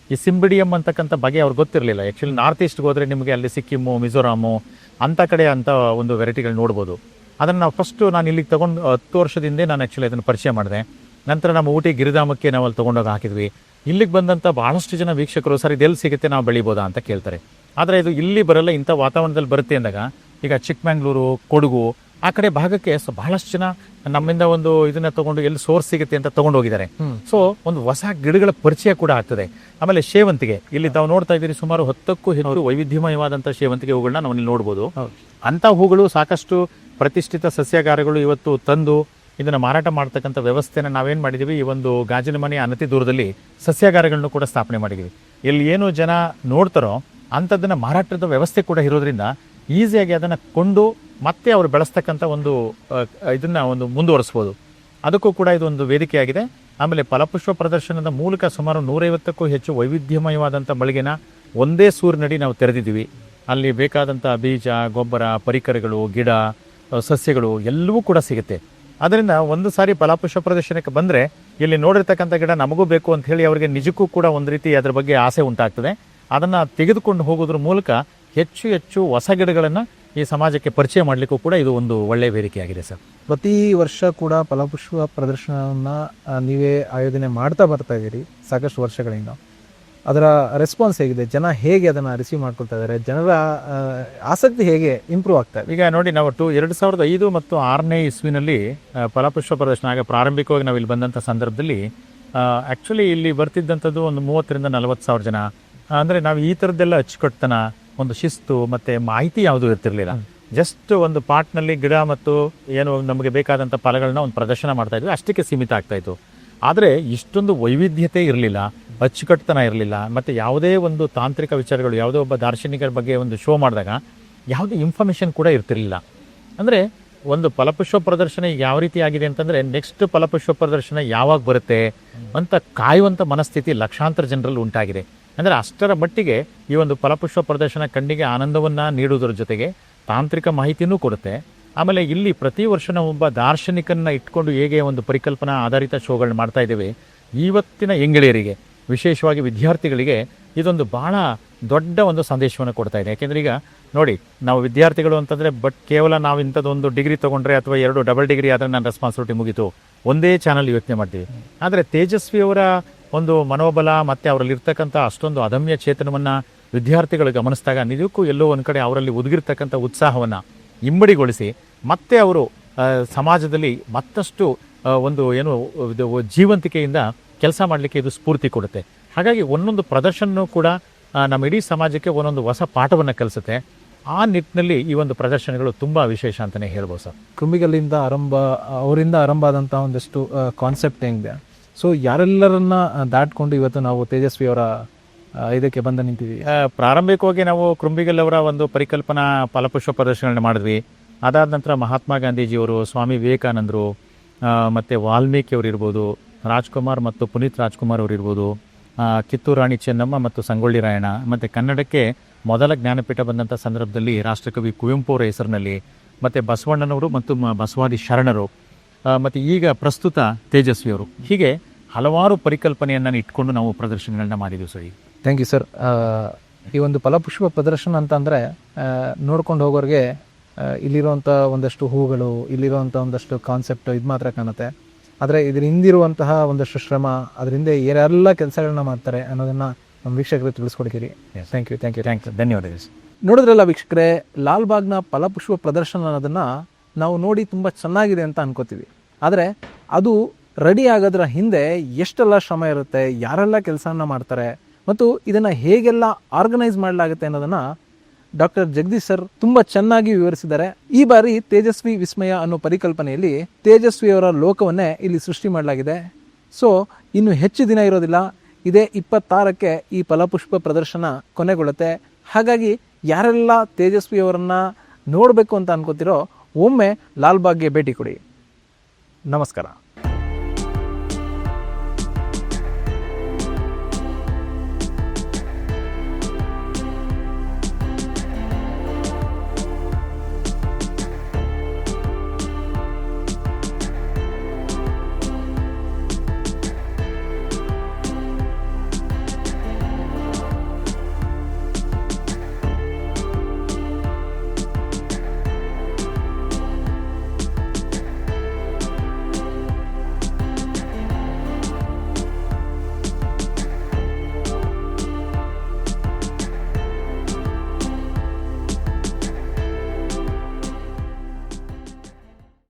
ಈ ಸಿಂಬಿಡಿಯಂ ಅಂತಕ್ಕಂಥ ಬಗೆ ಅವ್ರಿಗೆ ಗೊತ್ತಿರಲಿಲ್ಲ. ಆ್ಯಕ್ಚುಲಿ ನಾರ್ತ್ ಈಸ್ಟ್ಗೆ ಹೋದರೆ ನಿಮಗೆ ಅಲ್ಲಿ ಸಿಕ್ಕಿಮು, ಮಿಜೋರಾಮು ಅಂಥ ಕಡೆ ಅಂಥ ಒಂದು ವೆರೈಟಿಗಳು ನೋಡ್ಬೋದು. ಅದನ್ನು ನಾವು ನಾನು ಇಲ್ಲಿಗೆ ತೊಗೊಂಡು 10 ವರ್ಷದಿಂದ ನಾನು ಆ್ಯಕ್ಚುಲಿ ಅದನ್ನು ಪರಿಚಯ ಮಾಡಿದೆ. ನಂತರ ನಮ್ಮ ಊಟಿ ಗಿರಿಧಾಮಕ್ಕೆ ನಾವು ಅಲ್ಲಿ ತೊಗೊಂಡೋಗಿ ಹಾಕಿದ್ವಿ. ಇಲ್ಲಿಗೆ ಬಂದಂಥ ಭಾಳಷ್ಟು ಜನ ವೀಕ್ಷಕರು, ಸರ್ ಇದೆಲ್ಲಿ ಸಿಗುತ್ತೆ, ನಾವು ಬೆಳಿಬೋದಾ ಅಂತ ಕೇಳ್ತಾರೆ. ಆದರೆ ಇದು ಇಲ್ಲಿ ಬರಲ್ಲ, ಇಂಥ ವಾತಾವರಣದಲ್ಲಿ ಬರುತ್ತೆ ಅಂದಾಗ ಈಗ ಚಿಕ್ಕಮಂಗ್ಳೂರು, ಕೊಡಗು ಆ ಕಡೆ ಭಾಗಕ್ಕೆ ಬಹಳಷ್ಟು ಜನ ನಮ್ಮಿಂದ ಒಂದು ಇದನ್ನ ತಗೊಂಡು ಎಲ್ಲಿ ಸೋರ್ಸ್ ಸಿಗುತ್ತೆ ಅಂತ ತಗೊಂಡು ಹೋಗಿದ್ದಾರೆ. ಸೊ ಒಂದು ಹೊಸ ಗಿಡಗಳ ಪರಿಚಯ ಕೂಡ ಆಗ್ತದೆ. ಆಮೇಲೆ ಸೇವಂತಿಗೆ, ಇಲ್ಲಿ ತಾವು ನೋಡ್ತಾ ಇದ್ದೀರಿ, ಸುಮಾರು 10ಕ್ಕೂ ಹೆಚ್ಚು ವೈವಿಧ್ಯಮಯವಾದಂಥ ಸೇವಂತಿಗೆ ಹೂಗಳನ್ನ ನಾವು ಇಲ್ಲಿ ನೋಡ್ಬೋದು. ಅಂಥ ಹೂಗಳು ಸಾಕಷ್ಟು ಪ್ರತಿಷ್ಠಿತ ಸಸ್ಯಗಾರಗಳು ಇವತ್ತು ತಂದು ಇದನ್ನು ಮಾರಾಟ ಮಾಡ್ತಕ್ಕಂಥ ವ್ಯವಸ್ಥೆನ ನಾವೇನು ಮಾಡಿದ್ದೀವಿ, ಈ ಒಂದು ಗಾಜಿನ ಮನೆಯ ಅನತಿ ದೂರದಲ್ಲಿ ಸಸ್ಯಾಗಾರಗಳನ್ನು ಕೂಡ ಸ್ಥಾಪನೆ ಮಾಡಿದ್ದೀವಿ. ಇಲ್ಲಿ ಏನು ಜನ ನೋಡ್ತಾರೋ ಅಂಥದ್ದನ್ನು ಮಾರಾಟದ ವ್ಯವಸ್ಥೆ ಕೂಡ ಇರೋದ್ರಿಂದ ಈಸಿಯಾಗಿ ಅದನ್ನು ಕೊಂಡು ಮತ್ತೆ ಅವರು ಬೆಳೆಸ್ತಕ್ಕಂಥ ಒಂದು ಇದನ್ನು ಒಂದು ಮುಂದುವರಿಸ್ಬೋದು. ಅದಕ್ಕೂ ಕೂಡ ಇದು ಒಂದು ವೇದಿಕೆಯಾಗಿದೆ. ಆಮೇಲೆ ಫಲಪುಷ್ಪ ಪ್ರದರ್ಶನದ ಮೂಲಕ ಸುಮಾರು 150ಕ್ಕೂ ಹೆಚ್ಚು ವೈವಿಧ್ಯಮಯವಾದಂಥ ಮಳಿಗೆನ ಒಂದೇ ಸೂರಿನಡಿ ನಾವು ತೆರೆದಿದ್ದೀವಿ. ಅಲ್ಲಿ ಬೇಕಾದಂಥ ಬೀಜ, ಗೊಬ್ಬರ, ಪರಿಕರಗಳು, ಗಿಡ, ಸಸ್ಯಗಳು ಎಲ್ಲವೂ ಕೂಡ ಸಿಗುತ್ತೆ. ಅದರಿಂದ ಒಂದು ಸಾರಿ ಫಲಪುಷ್ಪ ಪ್ರದರ್ಶನಕ್ಕೆ ಬಂದರೆ ಇಲ್ಲಿ ನೋಡಿರ್ತಕ್ಕಂಥ ಗಿಡ ನಮಗೂ ಬೇಕು ಅಂತ ಹೇಳಿ ಅವರಿಗೆ ನಿಜಕ್ಕೂ ಕೂಡ ಒಂದು ರೀತಿ ಅದರ ಬಗ್ಗೆ ಆಸೆ ಉಂಟಾಗ್ತದೆ. ಅದನ್ನು ತೆಗೆದುಕೊಂಡು ಹೋಗೋದ್ರ ಮೂಲಕ ಹೆಚ್ಚು ಹೊಸ ಗಿಡಗಳನ್ನು ಈ ಸಮಾಜಕ್ಕೆ ಪರಿಚಯ ಮಾಡಲಿಕ್ಕೂ ಕೂಡ ಇದು ಒಂದು ಒಳ್ಳೆಯ ವೇದಿಕೆಯಾಗಿದೆ ಸರ್. ಪ್ರತಿ ವರ್ಷ ಕೂಡ ಫಲಪುಷ್ಪ ಪ್ರದರ್ಶನವನ್ನು ನೀವೇ ಆಯೋಜನೆ ಮಾಡ್ತಾ ಬರ್ತಾ ಇದ್ದೀರಿ ಸಾಕಷ್ಟು ವರ್ಷಗಳಿಂದ. ಅದರ ರೆಸ್ಪಾನ್ಸ್ ಹೇಗಿದೆ? ಜನ ಹೇಗೆ ಅದನ್ನು ರಿಸೀವ್ ಮಾಡ್ಕೊಳ್ತಾ ಇದ್ದಾರೆ? ಜನರ ಆಸಕ್ತಿ ಹೇಗೆ ಇಂಪ್ರೂವ್ ಆಗ್ತಾ ಇದೆ? ಈಗ ನೋಡಿ, ನಾವು 2005 ಮತ್ತು 6ನೇ ಇಸ್ವಿನಲ್ಲಿ ಫಲಪುಷ್ಪ ಪ್ರದರ್ಶನ ಆಗ ಪ್ರಾರಂಭಿಕವಾಗಿ ನಾವು ಇಲ್ಲಿ ಬಂದಂಥ ಸಂದರ್ಭದಲ್ಲಿ ಆ್ಯಕ್ಚುಲಿ ಇಲ್ಲಿ ಬರ್ತಿದ್ದಂಥದ್ದು ಒಂದು 30,000 to 40,000 ಜನ. ಅಂದರೆ ನಾವು ಈ ಥರದ್ದೆಲ್ಲ ಅಚ್ಚುಕಟ್ಟುತನ, ಒಂದು ಶಿಸ್ತು ಮತ್ತು ಮಾಹಿತಿ ಯಾವುದೂ ಇರ್ತಿರ್ಲಿಲ್ಲ. ಜಸ್ಟ್ ಒಂದು ಪಾಟ್ನಲ್ಲಿ ಗಿಡ ಮತ್ತು ಏನು ನಮಗೆ ಬೇಕಾದಂಥ ಫಲಗಳನ್ನ ಒಂದು ಪ್ರದರ್ಶನ ಮಾಡ್ತಾ ಇದ್ವಿ, ಅಷ್ಟಕ್ಕೆ ಸೀಮಿತ ಆಗ್ತಾಯಿತ್ತು. ಆದರೆ ಇಷ್ಟೊಂದು ವೈವಿಧ್ಯತೆ ಇರಲಿಲ್ಲ, ಅಚ್ಚುಕಟ್ಟುತನ ಇರಲಿಲ್ಲ. ಮತ್ತು ಯಾವುದೇ ಒಂದು ತಾಂತ್ರಿಕ ವಿಚಾರಗಳು, ಯಾವುದೋ ಒಬ್ಬ ದಾರ್ಶನಿಕರ ಬಗ್ಗೆ ಒಂದು ಶೋ ಮಾಡಿದಾಗ ಯಾವುದೇ ಇನ್ಫಾರ್ಮೇಷನ್ ಕೂಡ ಇರ್ತಿರಲಿಲ್ಲ. ಅಂದರೆ ಒಂದು ಫಲಪುಷ್ಪ ಪ್ರದರ್ಶನ ಯಾವ ರೀತಿ ಆಗಿದೆ ಅಂತಂದರೆ, ನೆಕ್ಸ್ಟ್ ಫಲಪುಷ್ಪ ಪ್ರದರ್ಶನ ಯಾವಾಗ ಬರುತ್ತೆ ಅಂತ ಕಾಯುವಂಥ ಮನಸ್ಥಿತಿ ಲಕ್ಷಾಂತರ ಜನರಲ್ಲಿ ಉಂಟಾಗಿದೆ. ಅಂದರೆ ಅಷ್ಟರ ಮಟ್ಟಿಗೆ ಈ ಒಂದು ಫಲಪುಷ್ಪ ಪ್ರದರ್ಶನ ಕಣ್ಣಿಗೆ ಆನಂದವನ್ನು ನೀಡುವುದರ ಜೊತೆಗೆ ತಾಂತ್ರಿಕ ಮಾಹಿತಿಯೂ ಕೊಡುತ್ತೆ. ಆಮೇಲೆ ಇಲ್ಲಿ ಪ್ರತಿ ವರ್ಷ ನಾವು ಒಬ್ಬ ದಾರ್ಶನಿಕನ್ನ ಇಟ್ಕೊಂಡು ಹೇಗೆ ಒಂದು ಪರಿಕಲ್ಪನಾ ಆಧಾರಿತ ಶೋಗಳನ್ನ ಮಾಡ್ತಾ ಇದ್ದೇವೆ, ಇವತ್ತಿನ ಎಂಗೆಳೆಯರಿಗೆ ವಿಶೇಷವಾಗಿ ವಿದ್ಯಾರ್ಥಿಗಳಿಗೆ ಇದೊಂದು ಬಹಳ ದೊಡ್ಡ ಒಂದು ಸಂದೇಶವನ್ನು ಕೊಡ್ತಾ ಇದೆ. ಯಾಕೆಂದರೆ ಈಗ ನೋಡಿ, ನಾವು ವಿದ್ಯಾರ್ಥಿಗಳು ಅಂತಂದರೆ ಕೇವಲ ನಾವು ಇಂಥದ್ದೊಂದು ಡಿಗ್ರಿ ತೊಗೊಂಡ್ರೆ ಅಥವಾ 2 ಡಬಲ್ ಡಿಗ್ರಿ ಆದರೆ ನನ್ನ ರೆಸ್ಪಾನ್ಸಿಬಿಲಿಟಿ ಮುಗೀತು, ಒಂದೇ ಚಾನಲ್ ಯೋಚನೆ ಮಾಡ್ತೀವಿ. ಆದರೆ ತೇಜಸ್ವಿಯವರ ಒಂದು ಮನೋಬಲ ಮತ್ತು ಅವರಲ್ಲಿರ್ತಕ್ಕಂಥ ಅಷ್ಟೊಂದು ಅದಮ್ಯ ಚೇತನವನ್ನು ವಿದ್ಯಾರ್ಥಿಗಳು ಗಮನಿಸಿದಾಗ ನಿಜಕ್ಕೂ ಎಲ್ಲೋ ಒಂದು ಕಡೆ ಅವರಲ್ಲಿ ಒದಗಿರ್ತಕ್ಕಂಥ ಉತ್ಸಾಹವನ್ನು ಇಮ್ಮಡಿಗೊಳಿಸಿ ಮತ್ತೆ ಅವರು ಸಮಾಜದಲ್ಲಿ ಮತ್ತಷ್ಟು ಒಂದು ಏನು ಜೀವಂತಿಕೆಯಿಂದ ಕೆಲಸ ಮಾಡಲಿಕ್ಕೆ ಇದು ಸ್ಫೂರ್ತಿ ಕೊಡುತ್ತೆ. ಹಾಗಾಗಿ ಒಂದೊಂದು ಪ್ರದರ್ಶನವೂ ಕೂಡ ನಮ್ಮ ಇಡೀ ಸಮಾಜಕ್ಕೆ ಒಂದೊಂದು ಹೊಸ ಪಾಠವನ್ನು ಕಲಿಸುತ್ತೆ. ಆ ನಿಟ್ಟಿನಲ್ಲಿ ಈ ಒಂದು ಪ್ರದರ್ಶನಗಳು ತುಂಬ ವಿಶೇಷ ಅಂತಲೇ ಹೇಳ್ಬೋದು ಸರ್. ಕೃಮಿಗಳಿಂದ ಅವರಿಂದ ಆರಂಭ ಆದಂಥ ಒಂದಷ್ಟು ಕಾನ್ಸೆಪ್ಟ್ ಹೆಂಗಿದೆ, ಸೊ ಯಾರೆಲ್ಲರನ್ನ ದಾಟ್ಕೊಂಡು ಇವತ್ತು ನಾವು ತೇಜಸ್ವಿ ಅವರ ಇದಕ್ಕೆ ಬಂದು ನಿಂತಿದ್ದೀವಿ. ಪ್ರಾರಂಭಿಕವಾಗಿ ನಾವು ಕೃಂಬಿಗಲ್ ಅವರ ಒಂದು ಪರಿಕಲ್ಪನಾ ಫಲಪುಷ್ಪ ಪ್ರದರ್ಶನಗಳನ್ನ ಮಾಡಿದ್ವಿ. ಅದಾದ ನಂತರ ಮಹಾತ್ಮ ಗಾಂಧೀಜಿಯವರು, ಸ್ವಾಮಿ ವಿವೇಕಾನಂದರು, ಮತ್ತು ವಾಲ್ಮೀಕಿ ಅವರು ಇರ್ಬೋದು, ರಾಜ್ಕುಮಾರ್ ಮತ್ತು ಪುನೀತ್ ರಾಜ್ಕುಮಾರ್ ಅವರು ಇರ್ಬೋದು, ಕಿತ್ತೂರು ರಾಣಿ ಚೆನ್ನಮ್ಮ ಮತ್ತು ಸಂಗೊಳ್ಳಿ ರಾಯಣ್ಣ, ಮತ್ತು ಕನ್ನಡಕ್ಕೆ ಮೊದಲ ಜ್ಞಾನಪೀಠ ಬಂದಂಥ ಸಂದರ್ಭದಲ್ಲಿ ರಾಷ್ಟ್ರಕವಿ ಕುವೆಂಪು ಅವರ ಹೆಸರಿನಲ್ಲಿ, ಮತ್ತು ಬಸವಣ್ಣನವರು ಮತ್ತು ಬಸವಾದಿ ಶರಣರು, ಮತ್ತು ಈಗ ಪ್ರಸ್ತುತ ತೇಜಸ್ವಿಯವರು, ಹೀಗೆ ಹಲವಾರು ಪರಿಕಲ್ಪನೆಯನ್ನು ಇಟ್ಕೊಂಡು ನಾವು ಪ್ರದರ್ಶನಗಳನ್ನ ಮಾಡಿದ್ದೀವಿ ಸರ್. Thank you sir. ಈ ಒಂದು ಫಲಪುಷ್ಪ ಪ್ರದರ್ಶನ ಅಂತಂದರೆ ನೋಡ್ಕೊಂಡು ಹೋಗೋರಿಗೆ ಇಲ್ಲಿರುವಂಥ ಒಂದಷ್ಟು ಹೂಗಳು, ಇಲ್ಲಿರುವಂಥ ಒಂದಷ್ಟು ಕಾನ್ಸೆಪ್ಟ್ ಇದು ಮಾತ್ರ ಕಾಣುತ್ತೆ. ಆದರೆ ಇದ್ರ ಹಿಂದಿರುವಂತಹ ಒಂದಷ್ಟು ಶ್ರಮ, ಅದರಿಂದ ಯಾರೆಲ್ಲ ಕೆಲಸಗಳನ್ನ ಮಾಡ್ತಾರೆ ಅನ್ನೋದನ್ನು ನಮ್ಮ ವೀಕ್ಷಕರಿಗೆ ತಿಳಿಸ್ಕೊಡ್ತೀರಿ. Thank you. ಧನ್ಯವಾದಗಳು. ನೋಡಿದ್ರಲ್ಲ ವೀಕ್ಷಕರೇ, ಲಾಲ್ಬಾಗ್ನ ಫಲಪುಷ್ಪ ಪ್ರದರ್ಶನ ಅನ್ನೋದನ್ನು ನಾವು ನೋಡಿ ತುಂಬ ಚೆನ್ನಾಗಿದೆ ಅಂತ ಅನ್ಕೋತೀವಿ. ಆದರೆ ಅದು ರೆಡಿ ಆಗೋದ್ರ ಹಿಂದೆ ಎಷ್ಟೆಲ್ಲ ಶ್ರಮ ಇರುತ್ತೆ, ಯಾರೆಲ್ಲ ಕೆಲಸನ ಮಾಡ್ತಾರೆ ಮತ್ತು ಇದನ್ನು ಹೇಗೆಲ್ಲ ಆರ್ಗನೈಸ್ ಮಾಡಲಾಗುತ್ತೆ ಅನ್ನೋದನ್ನು ಡಾಕ್ಟರ್ ಜಗದೀಶ್ ಸರ್ ತುಂಬ ಚೆನ್ನಾಗಿ ವಿವರಿಸಿದ್ದಾರೆ. ಈ ಬಾರಿ ತೇಜಸ್ವಿ ವಿಸ್ಮಯ ಅನ್ನೋ ಪರಿಕಲ್ಪನೆಯಲ್ಲಿ ತೇಜಸ್ವಿಯವರ ಲೋಕವನ್ನೇ ಇಲ್ಲಿ ಸೃಷ್ಟಿ ಮಾಡಲಾಗಿದೆ. ಸೊ ಇನ್ನು ಹೆಚ್ಚು ದಿನ ಇರೋದಿಲ್ಲ, ಇದೇ 26ಕ್ಕೆ ಈ ಫಲಪುಷ್ಪ ಪ್ರದರ್ಶನ ಕೊನೆಗೊಳ್ಳುತ್ತೆ. ಹಾಗಾಗಿ ಯಾರೆಲ್ಲ ತೇಜಸ್ವಿಯವರನ್ನು ನೋಡಬೇಕು ಅಂತ ಅನ್ಕೋತಿರೋ ಒಮ್ಮೆ ಲಾಲ್ಬಾಗ್ಗೆ ಭೇಟಿ ಕೊಡಿ. ನಮಸ್ಕಾರ.